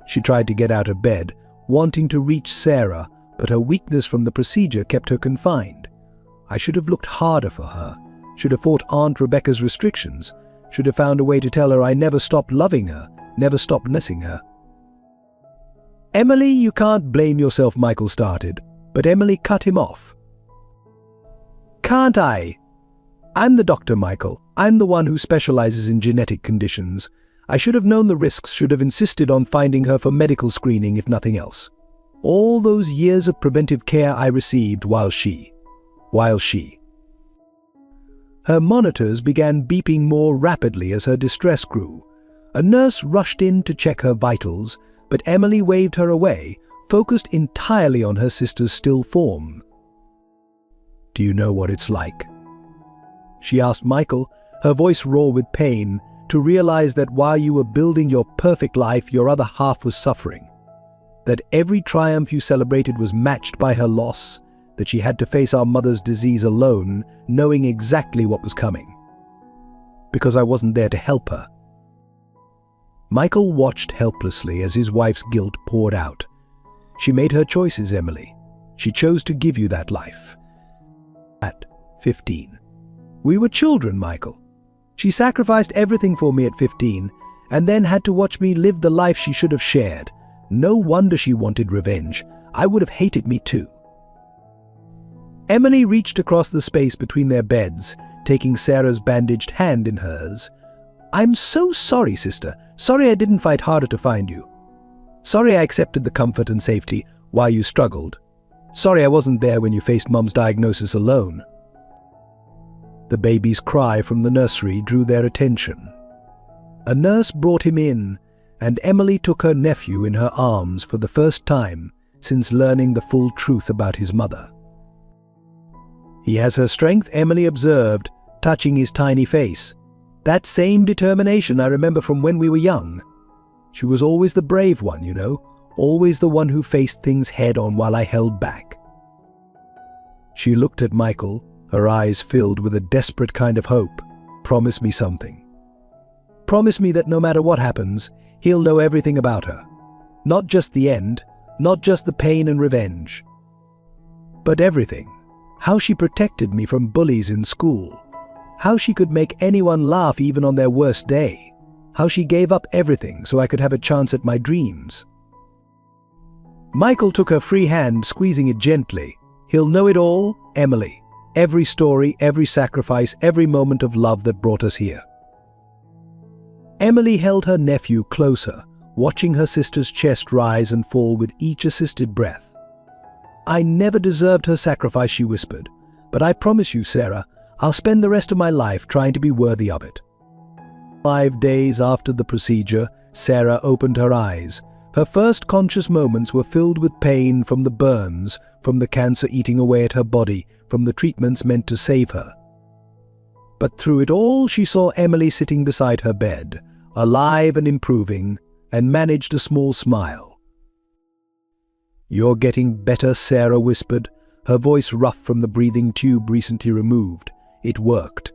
She tried to get out of bed, wanting to reach Sarah, but her weakness from the procedure kept her confined. I should have looked harder for her, should have fought Aunt Rebecca's restrictions, should have found a way to tell her I never stopped loving her, never stopped missing her. Emily, you can't blame yourself, Michael started, but Emily cut him off. Can't I? I'm the doctor, Michael. I'm the one who specializes in genetic conditions. I should have known the risks, should have insisted on finding her for medical screening if nothing else. All those years of preventive care I received while she... Her monitors began beeping more rapidly as her distress grew. A nurse rushed in to check her vitals, but Emily waved her away, focused entirely on her sister's still form. Do you know what it's like? She asked Michael, her voice raw with pain, to realize that while you were building your perfect life, your other half was suffering. That every triumph you celebrated was matched by her loss, that she had to face our mother's disease alone, knowing exactly what was coming. Because I wasn't there to help her. Michael watched helplessly as his wife's guilt poured out. She made her choices, Emily. She chose to give you that life. At 15. We were children, Michael. She sacrificed everything for me at 15, and then had to watch me live the life she should have shared, No wonder she wanted revenge. I would have hated me too. Emily reached across the space between their beds, taking Sarah's bandaged hand in hers. I'm so sorry, sister. Sorry I didn't fight harder to find you. Sorry I accepted the comfort and safety while you struggled. Sorry I wasn't there when you faced Mum's diagnosis alone. The baby's cry from the nursery drew their attention. A nurse brought him in, and Emily took her nephew in her arms for the first time since learning the full truth about his mother. He has her strength, Emily observed, touching his tiny face. That same determination I remember from when we were young. She was always the brave one, you know, always the one who faced things head-on while I held back. She looked at Michael, her eyes filled with a desperate kind of hope. Promise me something. Promise me that no matter what happens, he'll know everything about her. Not just the end, not just the pain and revenge, but everything. How she protected me from bullies in school. How she could make anyone laugh even on their worst day. How she gave up everything so I could have a chance at my dreams. Michael took her free hand, squeezing it gently. He'll know it all, Emily. Every story, every sacrifice, every moment of love that brought us here. Emily held her nephew closer, watching her sister's chest rise and fall with each assisted breath. I never deserved her sacrifice, she whispered, but I promise you, Sarah, I'll spend the rest of my life trying to be worthy of it. 5 days after the procedure, Sarah opened her eyes. Her first conscious moments were filled with pain from the burns, from the cancer eating away at her body, from the treatments meant to save her. But through it all, she saw Emily sitting beside her bed, alive and improving, and managed a small smile. You're getting better, Sarah whispered, her voice rough from the breathing tube recently removed. It worked.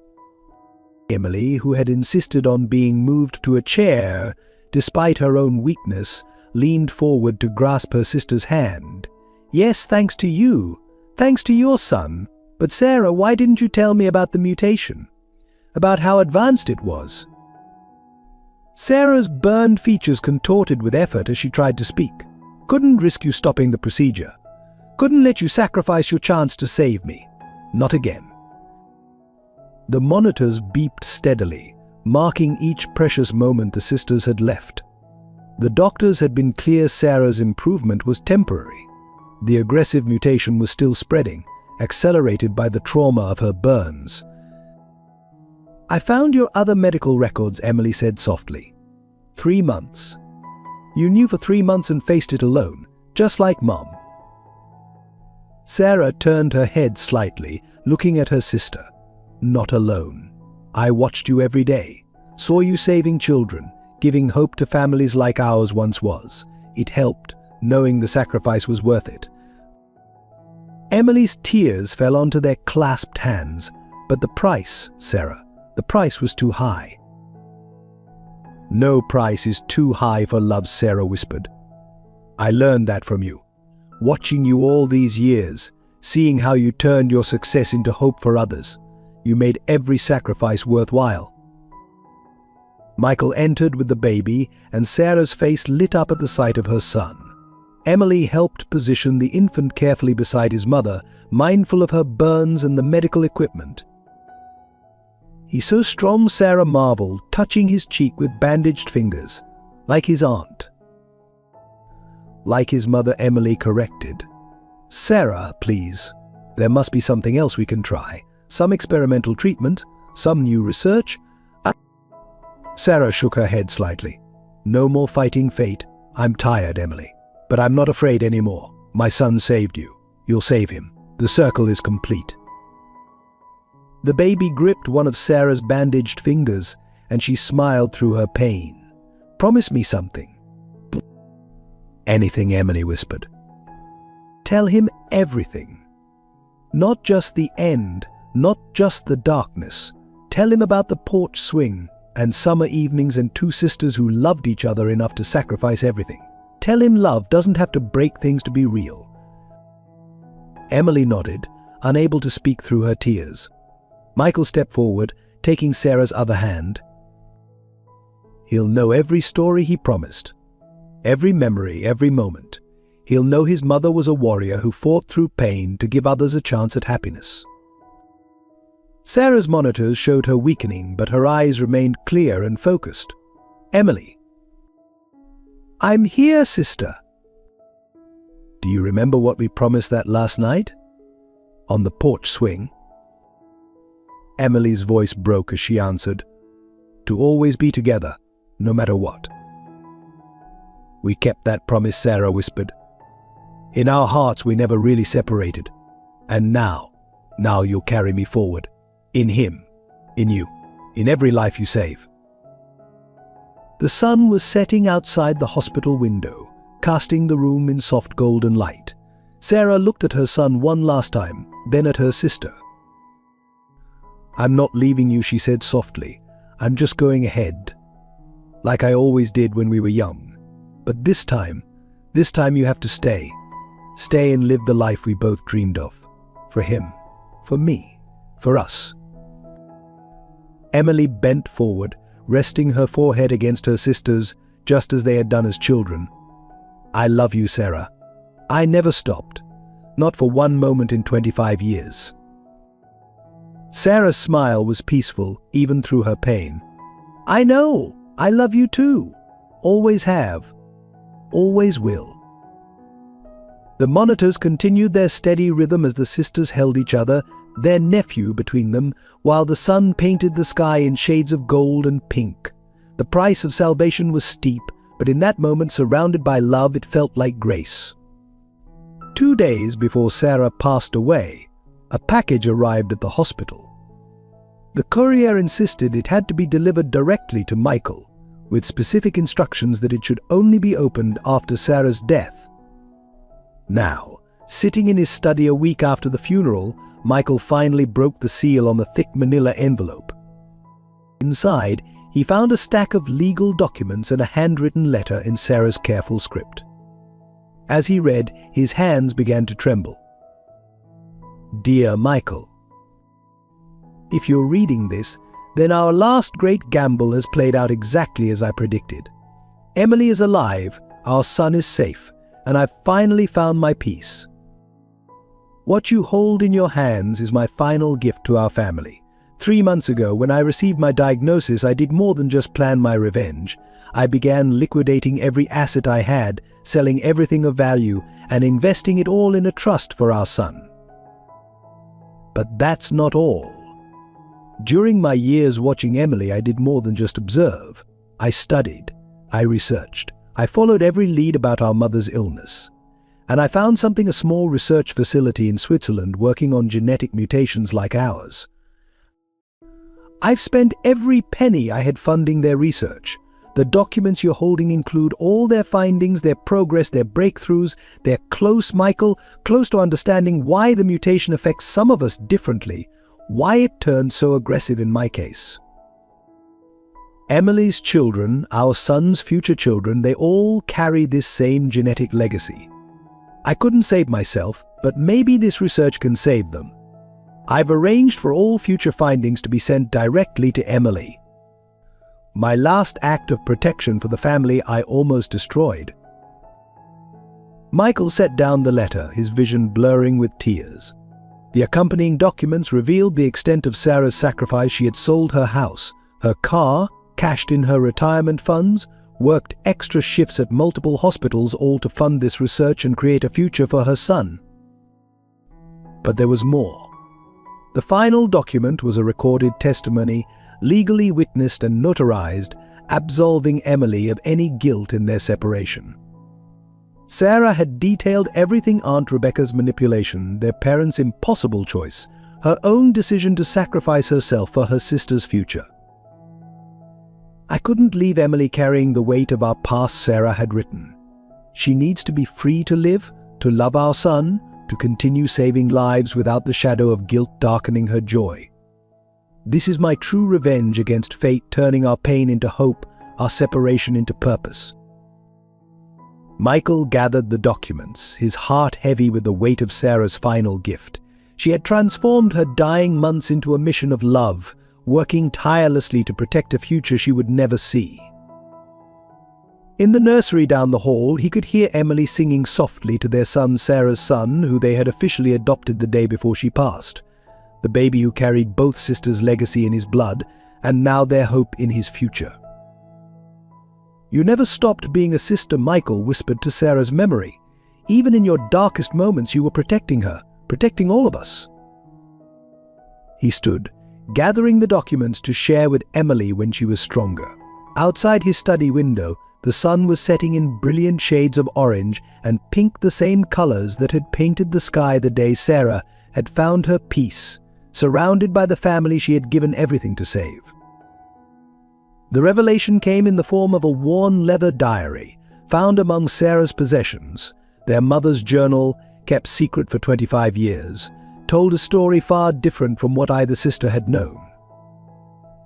Emily, who had insisted on being moved to a chair, despite her own weakness, leaned forward to grasp her sister's hand. Yes, thanks to you. Thanks to your son. But Sarah, why didn't you tell me about the mutation? About how advanced it was? Sarah's burned features contorted with effort as she tried to speak. Couldn't risk you stopping the procedure. Couldn't let you sacrifice your chance to save me. Not again. The monitors beeped steadily, marking each precious moment the sisters had left. The doctors had been clear Sarah's improvement was temporary. The aggressive mutation was still spreading, accelerated by the trauma of her burns. I found your other medical records, Emily said softly. 3 months. You knew for 3 months and faced it alone, just like Mom. Sarah turned her head slightly, looking at her sister. Not alone. I watched you every day, saw you saving children, giving hope to families like ours once was. It helped, knowing the sacrifice was worth it. Emily's tears fell onto their clasped hands, but the price, Sarah, the price was too high. No price is too high for love, Sarah whispered. I learned that from you. Watching you all these years, seeing how you turned your success into hope for others. You made every sacrifice worthwhile. Michael entered with the baby, and Sarah's face lit up at the sight of her son. Emily helped position the infant carefully beside his mother, mindful of her burns and the medical equipment. He's so strong, Sarah marveled, touching his cheek with bandaged fingers, like his aunt. Like his mother, Emily corrected. Sarah, please. There must be something else we can try. Some experimental treatment, some new research. Sarah shook her head slightly. No more fighting fate. I'm tired, Emily. But I'm not afraid anymore. My son saved you. You'll save him. The circle is complete. The baby gripped one of Sarah's bandaged fingers, and she smiled through her pain. Promise me something. Anything, Emily whispered. Tell him everything. Not just the end, not just the darkness. Tell him about the porch swing and summer evenings and 2 sisters who loved each other enough to sacrifice everything. Tell him love doesn't have to break things to be real. Emily nodded, unable to speak through her tears. Michael stepped forward, taking Sarah's other hand. He'll know every story he promised. Every memory, every moment. He'll know his mother was a warrior who fought through pain to give others a chance at happiness. Sarah's monitors showed her weakening, but her eyes remained clear and focused. Emily. "I'm here, sister." "Do you remember what we promised that last night? On the porch swing?" Emily's voice broke as she answered, "To always be together, no matter what." "We kept that promise," Sarah whispered. "In our hearts we never really separated. And now you'll carry me forward. In him, in you, in every life you save." The sun was setting outside the hospital window, casting the room in soft golden light. Sarah looked at her son one last time, then at her sister. "I'm not leaving you," she said softly. "I'm just going ahead, like I always did when we were young. But this time you have to stay. Stay and live the life we both dreamed of. For him, for me, for us." Emily bent forward, resting her forehead against her sister's, just as they had done as children. "I love you, Sarah. I never stopped. Not for one moment in 25 years. Sarah's smile was peaceful, even through her pain. "I know. I love you too. Always have. Always will." The monitors continued their steady rhythm as the sisters held each other, their nephew between them, while the sun painted the sky in shades of gold and pink. The price of salvation was steep, but in that moment, surrounded by love, it felt like grace. 2 days before Sarah passed away, a package arrived at the hospital. The courier insisted it had to be delivered directly to Michael, with specific instructions that it should only be opened after Sarah's death. Now, sitting in his study a week after the funeral, Michael finally broke the seal on the thick manila envelope. Inside, he found a stack of legal documents and a handwritten letter in Sarah's careful script. As he read, his hands began to tremble. "Dear Michael, if you're reading this, then our last great gamble has played out exactly as I predicted. Emily is alive, our son is safe, and I've finally found my peace. What you hold in your hands is my final gift to our family. 3 months ago, when I received my diagnosis, I did more than just plan my revenge. I began liquidating every asset I had, selling everything of value, and investing it all in a trust for our son. But that's not all. During my years watching Emily, I did more than just observe. I studied, I researched, I followed every lead about our mother's illness. And I found something, a small research facility in Switzerland working on genetic mutations like ours. I've spent every penny I had funding their research. The documents you're holding include all their findings, their progress, their breakthroughs. They're close, Michael, close to understanding why the mutation affects some of us differently, why it turned so aggressive in my case. Emily's children, our son's future children, they all carry this same genetic legacy. I couldn't save myself, but maybe this research can save them. I've arranged for all future findings to be sent directly to Emily. My last act of protection for the family I almost destroyed." Michael set down the letter, his vision blurring with tears. The accompanying documents revealed the extent of Sarah's sacrifice. She had sold her house, her car, cashed in her retirement funds, worked extra shifts at multiple hospitals, all to fund this research and create a future for her son. But there was more. The final document was a recorded testimony, legally witnessed and notarized, absolving Emily of any guilt in their separation. Sarah had detailed everything: Aunt Rebecca's manipulation, their parents' impossible choice, her own decision to sacrifice herself for her sister's future. I couldn't leave Emily carrying the weight of our past, Sarah had written. She needs to be free to live, to love our son, to continue saving lives without the shadow of guilt darkening her joy. This is my true revenge against fate, turning our pain into hope, our separation into purpose. Michael gathered the documents, his heart heavy with the weight of Sarah's final gift. She had transformed her dying months into a mission of love, working tirelessly to protect a future she would never see. In the nursery down the hall, he could hear Emily singing softly to their son Sarah's son, who they had officially adopted the day before she passed. The baby who carried both sisters' legacy in his blood, and now their hope in his future. "You never stopped being a sister," Michael whispered to Sarah's memory. "Even in your darkest moments you were protecting her, protecting all of us." He stood, gathering the documents to share with Emily when she was stronger. Outside his study window, the sun was setting in brilliant shades of orange and pink, the same colors that had painted the sky the day Sarah had found her peace, surrounded by the family she had given everything to save. The revelation came in the form of a worn leather diary found among Sarah's possessions. Their mother's journal, kept secret for 25 years, told a story far different from what either sister had known.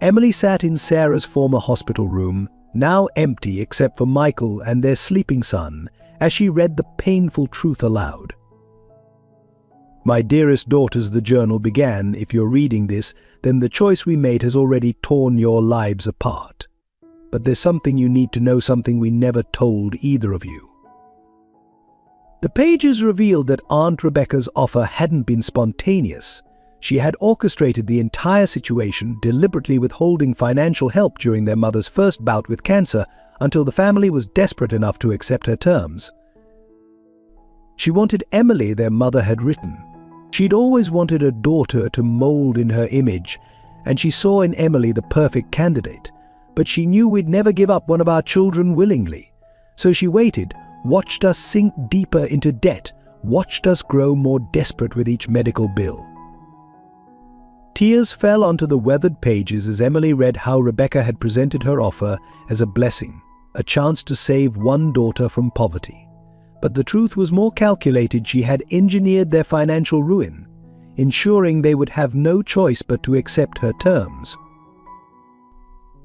Emily sat in Sarah's former hospital room, now empty except for Michael and their sleeping son, as she read the painful truth aloud. "My dearest daughters," the journal began, "if you're reading this, then the choice we made has already torn your lives apart. But there's something you need to know, something we never told either of you." The pages revealed that Aunt Rebecca's offer hadn't been spontaneous. She had orchestrated the entire situation, deliberately withholding financial help during their mother's first bout with cancer until the family was desperate enough to accept her terms. She wanted Emily, their mother had written. She'd always wanted a daughter to mold in her image, and she saw in Emily the perfect candidate. But she knew we'd never give up one of our children willingly. So she waited, watched us sink deeper into debt, watched us grow more desperate with each medical bill. Tears fell onto the weathered pages as Emily read how Rebecca had presented her offer as a blessing, a chance to save one daughter from poverty. But the truth was more calculated. She had engineered their financial ruin, ensuring they would have no choice but to accept her terms.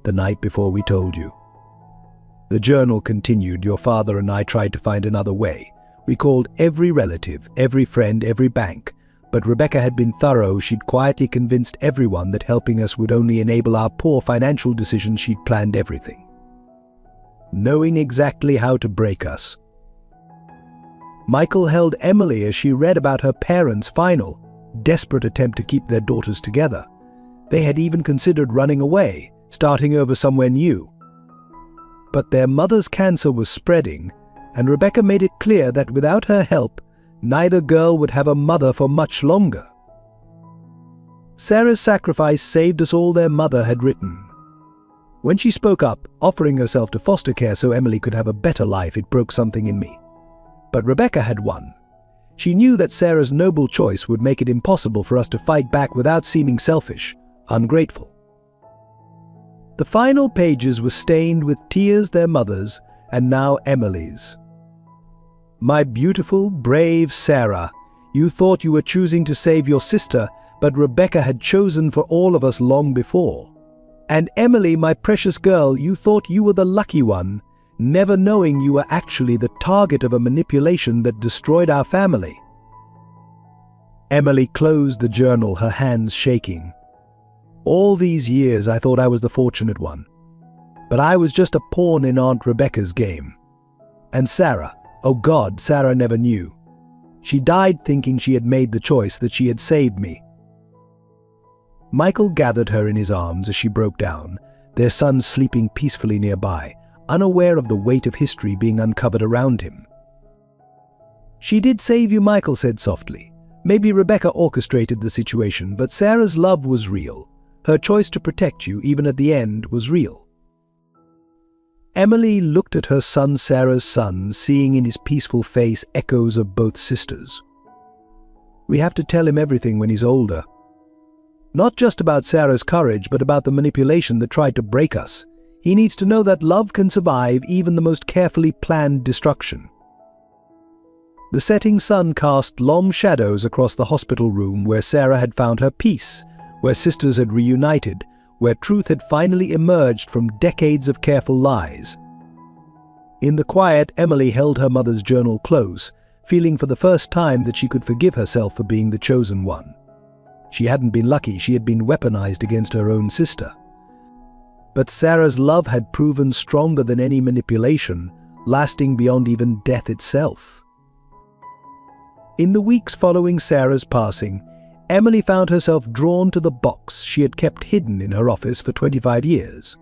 "The night before we told you," the journal continued, "your father and I tried to find another way. We called every relative, every friend, every bank. But Rebecca had been thorough. She'd quietly convinced everyone that helping us would only enable our poor financial decisions. She'd planned everything, knowing exactly how to break us." Michael held Emily as she read about her parents' final, desperate attempt to keep their daughters together. They had even considered running away, starting over somewhere new. But their mother's cancer was spreading, and Rebecca made it clear that without her help, neither girl would have a mother for much longer. Sarah's sacrifice saved us all, their mother had written. When she spoke up, offering herself to foster care so Emily could have a better life, it broke something in me. But Rebecca had won. She knew that Sarah's noble choice would make it impossible for us to fight back without seeming selfish, ungrateful. The final pages were stained with tears, their mother's, and now Emily's. "My beautiful, brave Sarah, you thought you were choosing to save your sister, but Rebecca had chosen for all of us long before. And Emily, my precious girl, you thought you were the lucky one, never knowing you were actually the target of a manipulation that destroyed our family." Emily closed the journal, her hands shaking. "All these years I thought I was the fortunate one. But I was just a pawn in Aunt Rebecca's game. And Sarah, oh God, Sarah never knew. She died thinking she had made the choice, that she had saved me." Michael gathered her in his arms as she broke down, their son sleeping peacefully nearby, unaware of the weight of history being uncovered around him. "She did save you," Michael said softly. "Maybe Rebecca orchestrated the situation, but Sarah's love was real. Her choice to protect you, even at the end, was real." Emily looked at her son, Sarah's son, seeing in his peaceful face echoes of both sisters. "We have to tell him everything when he's older. Not just about Sarah's courage, but about the manipulation that tried to break us. He needs to know that love can survive even the most carefully planned destruction." The setting sun cast long shadows across the hospital room where Sarah had found her peace, where sisters had reunited, where truth had finally emerged from decades of careful lies. In the quiet, Emily held her mother's journal close, feeling for the first time that she could forgive herself for being the chosen one. She hadn't been lucky, she had been weaponized against her own sister. But Sarah's love had proven stronger than any manipulation, lasting beyond even death itself. In the weeks following Sarah's passing, Emily found herself drawn to the box she had kept hidden in her office for 25 years.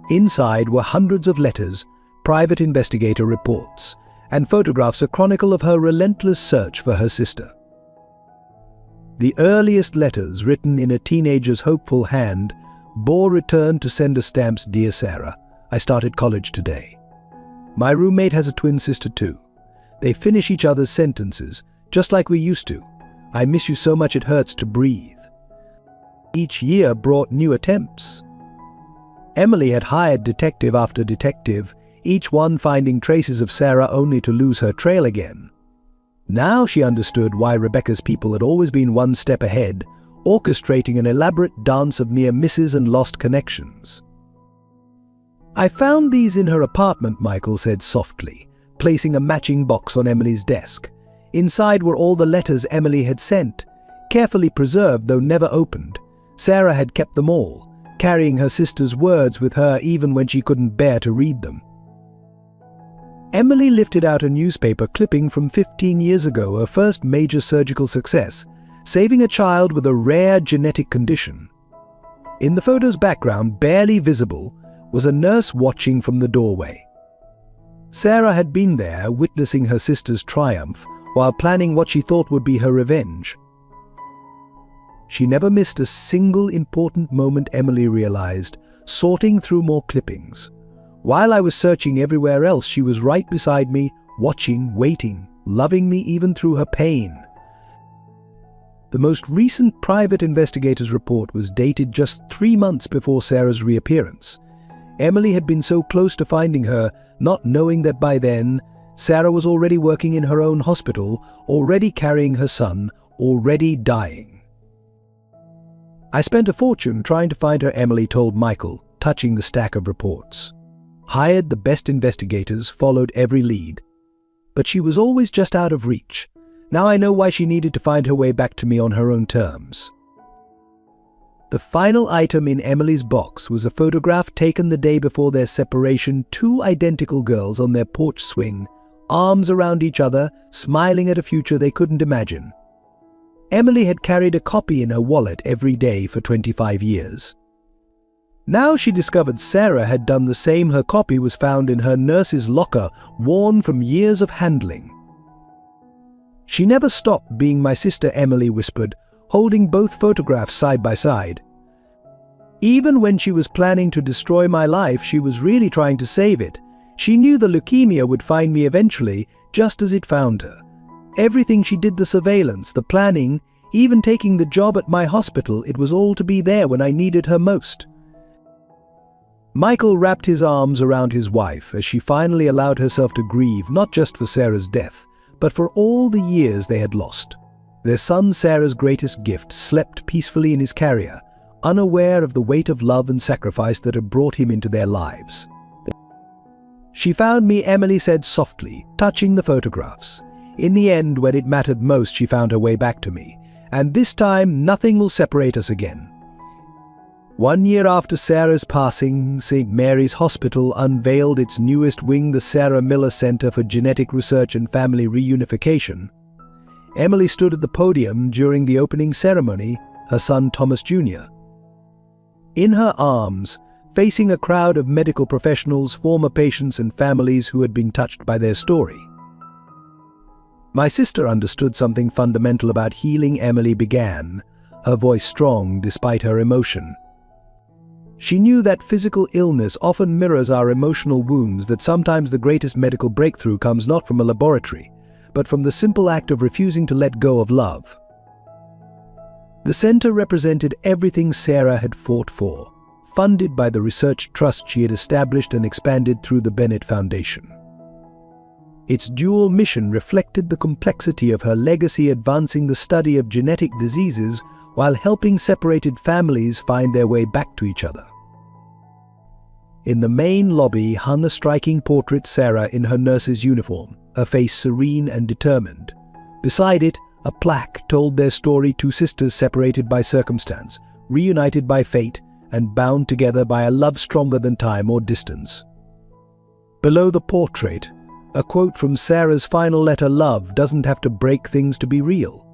Inside were hundreds of letters, private investigator reports, and photographs, a chronicle of her relentless search for her sister. The earliest letters, written in a teenager's hopeful hand, bore return to sender stamps: "Dear Sarah, I started college today. My roommate has a twin sister too. They finish each other's sentences, just like we used to. I miss you so much it hurts to breathe." Each year brought new attempts. Emily had hired detective after detective, each one finding traces of Sarah only to lose her trail again. Now she understood why Rebecca's people had always been one step ahead, orchestrating an elaborate dance of near misses and lost connections. "I found these in her apartment," Michael said softly, placing a matching box on Emily's desk. Inside were all the letters Emily had sent, carefully preserved though never opened. Sarah had kept them all, carrying her sister's words with her even when she couldn't bear to read them. Emily lifted out a newspaper clipping from 15 years ago, her first major surgical success, saving a child with a rare genetic condition. In the photo's background, barely visible, was a nurse watching from the doorway. Sarah had been there, witnessing her sister's triumph, while planning what she thought would be her revenge. She never missed a single important moment, Emily realized, sorting through more clippings. While I was searching everywhere else, she was right beside me, watching, waiting, loving me even through her pain. The most recent private investigator's report was dated just 3 months before Sarah's reappearance. Emily had been so close to finding her, not knowing that by then, Sarah was already working in her own hospital, already carrying her son, already dying. "I spent a fortune trying to find her," Emily told Michael, touching the stack of reports. "Hired the best investigators, followed every lead. But she was always just out of reach. Now I know why she needed to find her way back to me on her own terms." The final item in Emily's box was a photograph taken the day before their separation, two identical girls on their porch swing, arms around each other, smiling at a future they couldn't imagine. Emily had carried a copy in her wallet every day for 25 years. Now she discovered Sarah had done the same. Her copy was found in her nurse's locker, worn from years of handling. "She never stopped being my sister," Emily whispered, holding both photographs side by side. "Even when she was planning to destroy my life, she was really trying to save it. She knew the leukemia would find me eventually, just as it found her. Everything she did, the surveillance, the planning, even taking the job at my hospital, it was all to be there when I needed her most." Michael wrapped his arms around his wife as she finally allowed herself to grieve, not just for Sarah's death, but for all the years they had lost. Their son, Sarah's greatest gift, slept peacefully in his carrier, unaware of the weight of love and sacrifice that had brought him into their lives. "She found me," Emily said softly, touching the photographs. "In the end, when it mattered most, she found her way back to me. And this time, nothing will separate us again." 1 year after Sarah's passing, St. Mary's Hospital unveiled its newest wing, the Sarah Miller Center for Genetic Research and Family Reunification. Emily stood at the podium during the opening ceremony, her son Thomas Jr. in her arms, facing a crowd of medical professionals, former patients and families who had been touched by their story. "My sister understood something fundamental about healing," Emily began, her voice strong despite her emotion. "She knew that physical illness often mirrors our emotional wounds, that sometimes the greatest medical breakthrough comes not from a laboratory, but from the simple act of refusing to let go of love." The center represented everything Sarah had fought for, funded by the research trust she had established and expanded through the Bennett Foundation. Its dual mission reflected the complexity of her legacy, advancing the study of genetic diseases while helping separated families find their way back to each other. In the main lobby hung a striking portrait, Sarah in her nurse's uniform, her face serene and determined. Beside it, a plaque told their story: two sisters separated by circumstance, reunited by fate, and bound together by a love stronger than time or distance. Below the portrait, A quote from Sarah's final letter, "Love doesn't have to break things to be real."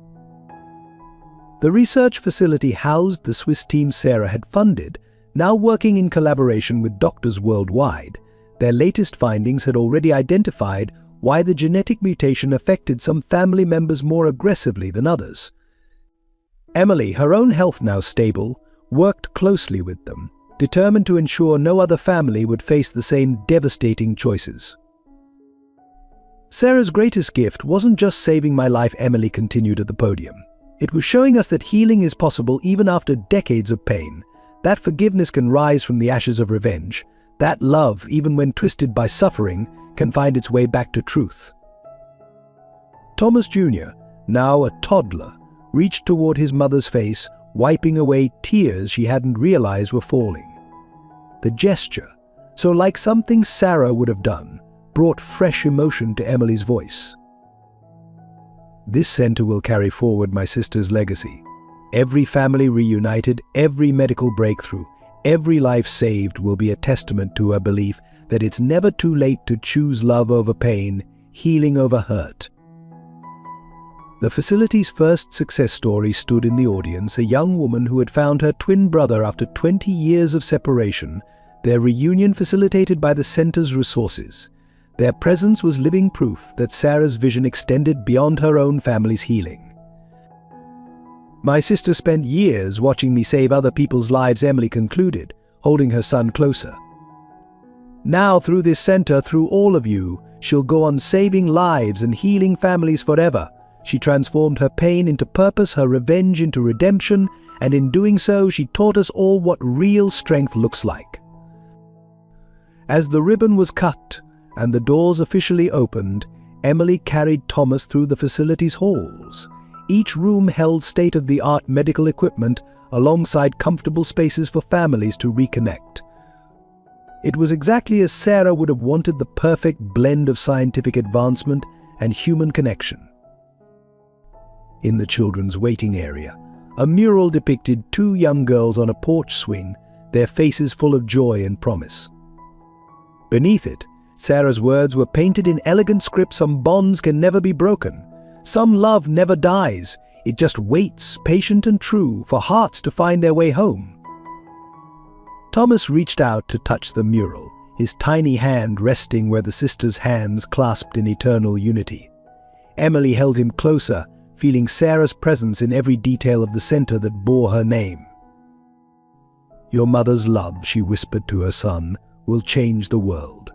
The research facility housed the Swiss team Sarah had funded, now working in collaboration with doctors worldwide. Their latest findings had already identified why the genetic mutation affected some family members more aggressively than others. Emily, her own health now stable, worked closely with them, determined to ensure no other family would face the same devastating choices. "Sarah's greatest gift wasn't just saving my life," Emily continued at the podium. "It was showing us that healing is possible even after decades of pain, that forgiveness can rise from the ashes of revenge, that love, even when twisted by suffering, can find its way back to truth." Thomas Jr., now a toddler, reached toward his mother's face, wiping away tears she hadn't realized were falling. The gesture, so like something Sarah would have done, brought fresh emotion to Emily's voice. "This center will carry forward my sister's legacy. Every family reunited, every medical breakthrough, every life saved will be a testament to her belief that it's never too late to choose love over pain, healing over hurt." The facility's first success story stood in the audience, a young woman who had found her twin brother after 20 years of separation, their reunion facilitated by the center's resources. Their presence was living proof that Sarah's vision extended beyond her own family's healing. "My sister spent years watching me save other people's lives," Emily concluded, holding her son closer. "Now, through this center, through all of you, she'll go on saving lives and healing families forever. She transformed her pain into purpose, her revenge into redemption, and in doing so, she taught us all what real strength looks like." As the ribbon was cut and the doors officially opened, Emily carried Thomas through the facility's halls. Each room held state-of-the-art medical equipment alongside comfortable spaces for families to reconnect. It was exactly as Sarah would have wanted, the perfect blend of scientific advancement and human connection. In the children's waiting area, a mural depicted two young girls on a porch swing, their faces full of joy and promise. Beneath it, Sarah's words were painted in elegant script: "Some bonds can never be broken. Some love never dies. It just waits, patient and true, for hearts to find their way home." Thomas reached out to touch the mural, his tiny hand resting where the sisters' hands clasped in eternal unity. Emily held him closer, feeling Sarah's presence in every detail of the center that bore her name. "Your mother's love," she whispered to her son, "will change the world.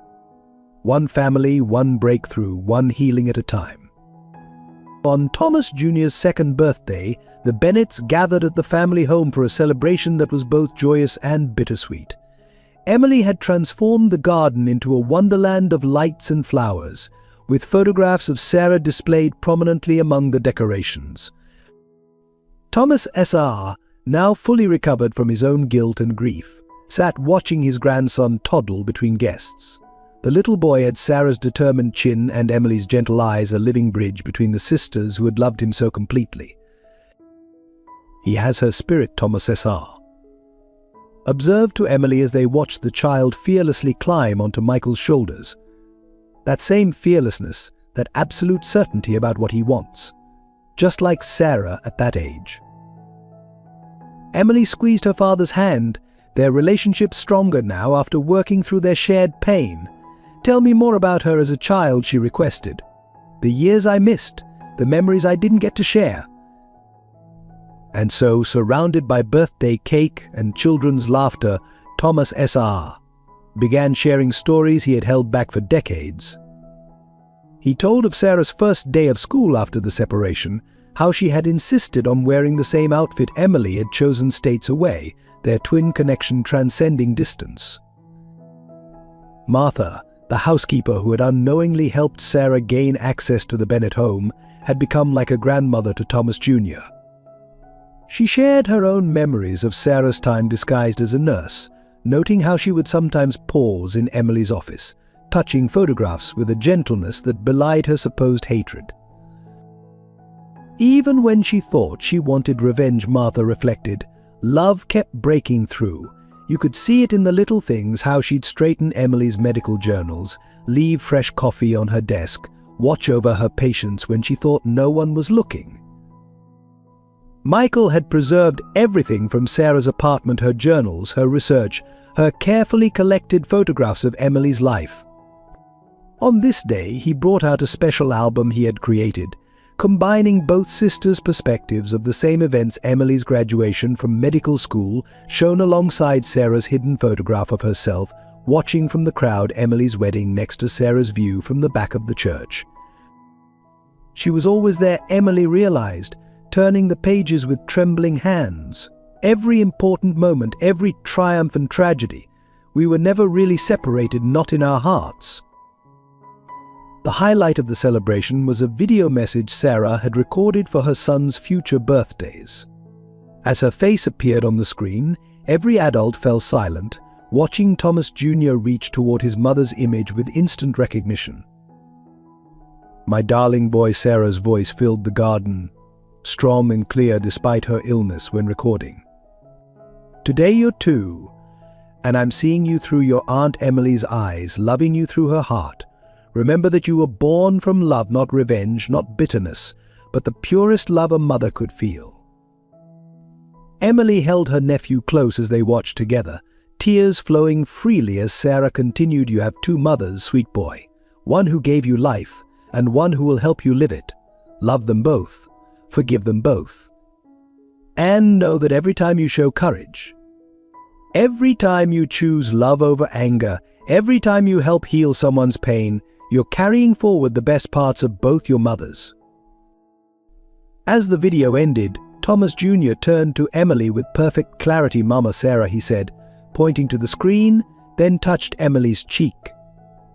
One family, one breakthrough, one healing at a time." On Thomas Jr.'s second birthday, the Bennetts gathered at the family home for a celebration that was both joyous and bittersweet. Emily had transformed the garden into a wonderland of lights and flowers, with photographs of Sarah displayed prominently among the decorations. Thomas Sr., now fully recovered from his own guilt and grief, sat watching his grandson toddle between guests. The little boy had Sarah's determined chin and Emily's gentle eyes, a living bridge between the sisters who had loved him so completely. "He has her spirit," Thomas Sr. observed to Emily as they watched the child fearlessly climb onto Michael's shoulders. That same fearlessness, that absolute certainty about what he wants, just like Sarah at that age. Emily squeezed her father's hand, their relationship stronger now after working through their shared pain. "Tell me more about her as a child," she requested. "The years I missed, the memories I didn't get to share." And so, surrounded by birthday cake and children's laughter, Thomas Sr. began sharing stories he had held back for decades. He told of Sarah's first day of school after the separation, how she had insisted on wearing the same outfit Emily had chosen states away, their twin connection transcending distance. Martha, the housekeeper who had unknowingly helped Sarah gain access to the Bennett home, had become like a grandmother to Thomas Jr. She shared her own memories of Sarah's time disguised as a nurse, noting how she would sometimes pause in Emily's office, touching photographs with a gentleness that belied her supposed hatred. Even when she thought she wanted revenge, Martha reflected, love kept breaking through, You could see it in the little things, how she'd straighten Emily's medical journals, leave fresh coffee on her desk, watch over her patients when she thought no one was looking. Michael had preserved everything from Sarah's apartment, her journals, her research, her carefully collected photographs of Emily's life. On this day, he brought out a special album he had created, combining both sisters' perspectives of the same events: Emily's graduation from medical school, shown alongside Sarah's hidden photograph of herself, watching from the crowd, Emily's wedding next to Sarah's view from the back of the church. She was always there, Emily realized, turning the pages with trembling hands. Every important moment, every triumph and tragedy. We were never really separated, not in our hearts. The highlight of the celebration was a video message Sarah had recorded for her son's future birthdays. As her face appeared on the screen, every adult fell silent, watching Thomas Jr. reach toward his mother's image with instant recognition. "My darling boy," Sarah's voice filled the garden, strong and clear despite her illness when recording. "Today you're 2, and I'm seeing you through your Aunt Emily's eyes, loving you through her heart. Remember that you were born from love, not revenge, not bitterness, but the purest love a mother could feel." Emily held her nephew close as they watched together, tears flowing freely as Sarah continued, "You have 2 mothers, sweet boy, one who gave you life, and one who will help you live it. Love them both, forgive them both. And know that every time you show courage, every time you choose love over anger, every time you help heal someone's pain, you're carrying forward the best parts of both your mothers." As the video ended, Thomas Jr. turned to Emily with perfect clarity. "Mama Sarah," he said, pointing to the screen, then touched Emily's cheek.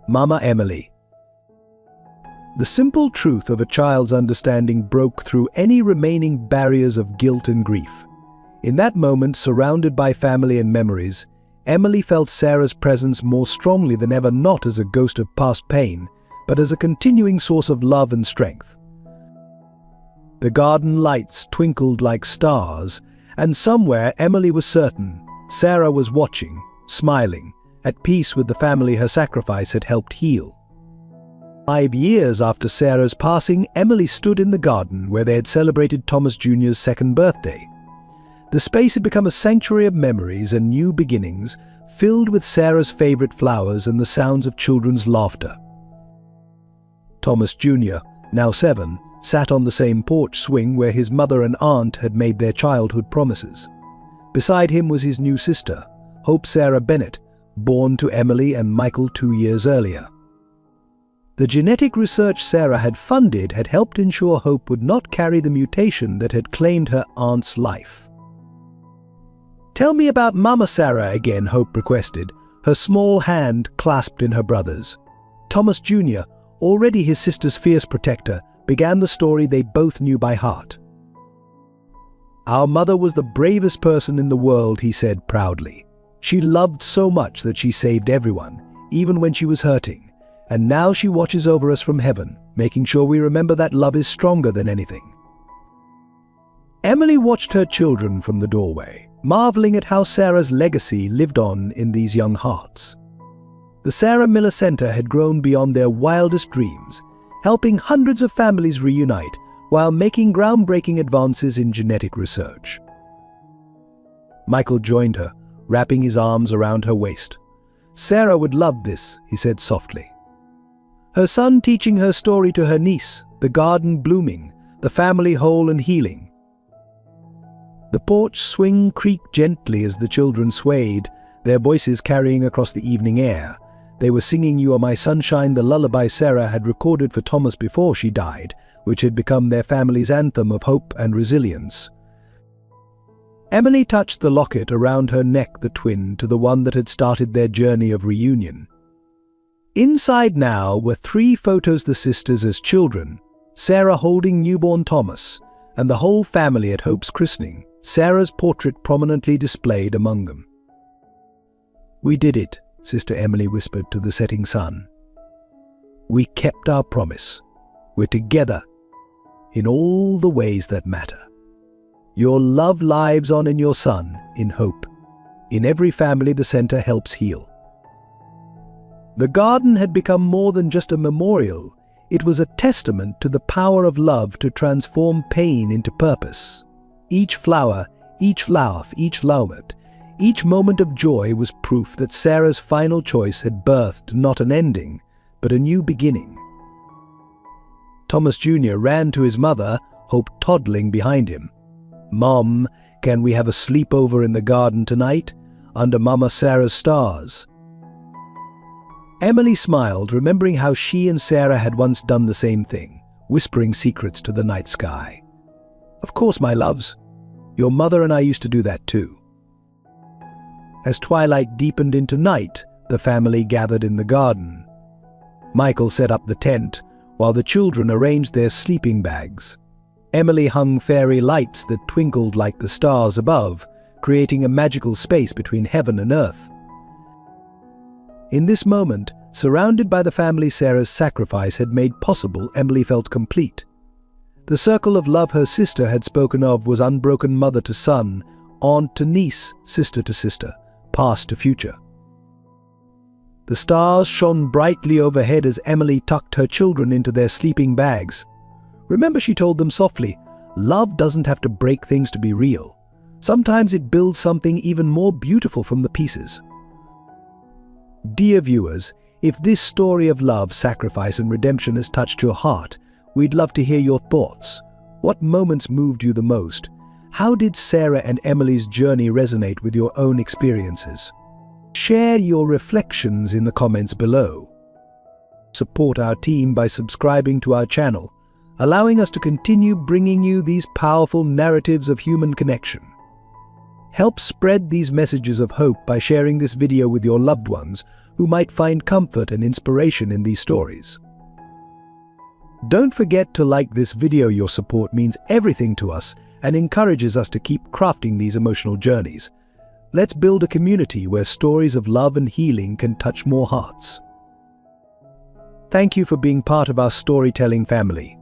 "Mama Emily." The simple truth of a child's understanding broke through any remaining barriers of guilt and grief. In that moment, surrounded by family and memories, Emily felt Sarah's presence more strongly than ever, not as a ghost of past pain, but as a continuing source of love and strength. The garden lights twinkled like stars, and somewhere Emily was certain Sarah was watching, smiling, at peace with the family her sacrifice had helped heal. 5 years after Sarah's passing, Emily stood in the garden where they had celebrated Thomas Jr.'s 2nd birthday. The space had become a sanctuary of memories and new beginnings, filled with Sarah's favorite flowers and the sounds of children's laughter. Thomas Jr., now 7, sat on the same porch swing where his mother and aunt had made their childhood promises. Beside him was his new sister, Hope Sarah Bennett, born to Emily and Michael 2 years earlier. The genetic research Sarah had funded had helped ensure Hope would not carry the mutation that had claimed her aunt's life. "Tell me about Mama Sarah again," Hope requested, her small hand clasped in her brother's. Thomas Jr., already his sister's fierce protector, began the story they both knew by heart. "Our mother was the bravest person in the world," he said proudly. "She loved so much that she saved everyone, even when she was hurting. And now she watches over us from heaven, making sure we remember that love is stronger than anything." Emily watched her children from the doorway, marveling at how Sarah's legacy lived on in these young hearts. The Sarah Miller Center had grown beyond their wildest dreams, helping hundreds of families reunite while making groundbreaking advances in genetic research. Michael joined her, wrapping his arms around her waist. "Sarah would love this," he said softly. Her son teaching her story to her niece, the garden blooming, the family whole and healing. The porch swing creaked gently as the children swayed, their voices carrying across the evening air. They were singing "You Are My Sunshine," the lullaby Sarah had recorded for Thomas before she died, which had become their family's anthem of hope and resilience. Emily touched the locket around her neck, the twin to the one that had started their journey of reunion. Inside now were 3 photos, the sisters as children, Sarah holding newborn Thomas, and the whole family at Hope's christening, Sarah's portrait prominently displayed among them. "We did it," Sister Emily whispered to the setting sun. "We kept our promise. We're together in all the ways that matter. Your love lives on in your son, in Hope, In every family, the center helps heal. The garden had become more than just a memorial. It was a testament to the power of love to transform pain into purpose. Each flower, each laugh, each moment, each moment of joy was proof that Sarah's final choice had birthed not an ending, but a new beginning. Thomas Jr. ran to his mother, Hope toddling behind him. "Mom, can we have a sleepover in the garden tonight, under Mama Sarah's stars?" Emily smiled, remembering how she and Sarah had once done the same thing, whispering secrets to the night sky. "Of course, my loves. Your mother and I used to do that too." As twilight deepened into night, the family gathered in the garden. Michael set up the tent, while the children arranged their sleeping bags. Emily hung fairy lights that twinkled like the stars above, creating a magical space between heaven and earth. In this moment, surrounded by the family Sarah's sacrifice had made possible, Emily felt complete. The circle of love her sister had spoken of was unbroken, mother to son, aunt to niece, sister to sister, past to future. The stars shone brightly overhead as Emily tucked her children into their sleeping bags. Remember, she told them softly, love doesn't have to break things to be real. Sometimes it builds something even more beautiful from the pieces. Dear viewers, if this story of love, sacrifice, and redemption has touched your heart, we'd love to hear your thoughts. What moments moved you the most? How did Sarah and Emily's journey resonate with your own experiences? Share your reflections in the comments below. Support our team by subscribing to our channel, allowing us to continue bringing you these powerful narratives of human connection. Help spread these messages of hope by sharing this video with your loved ones who might find comfort and inspiration in these stories. Don't forget to like this video. Your support means everything to us and encourages us to keep crafting these emotional journeys. Let's build a community where stories of love and healing can touch more hearts. Thank you for being part of our storytelling family.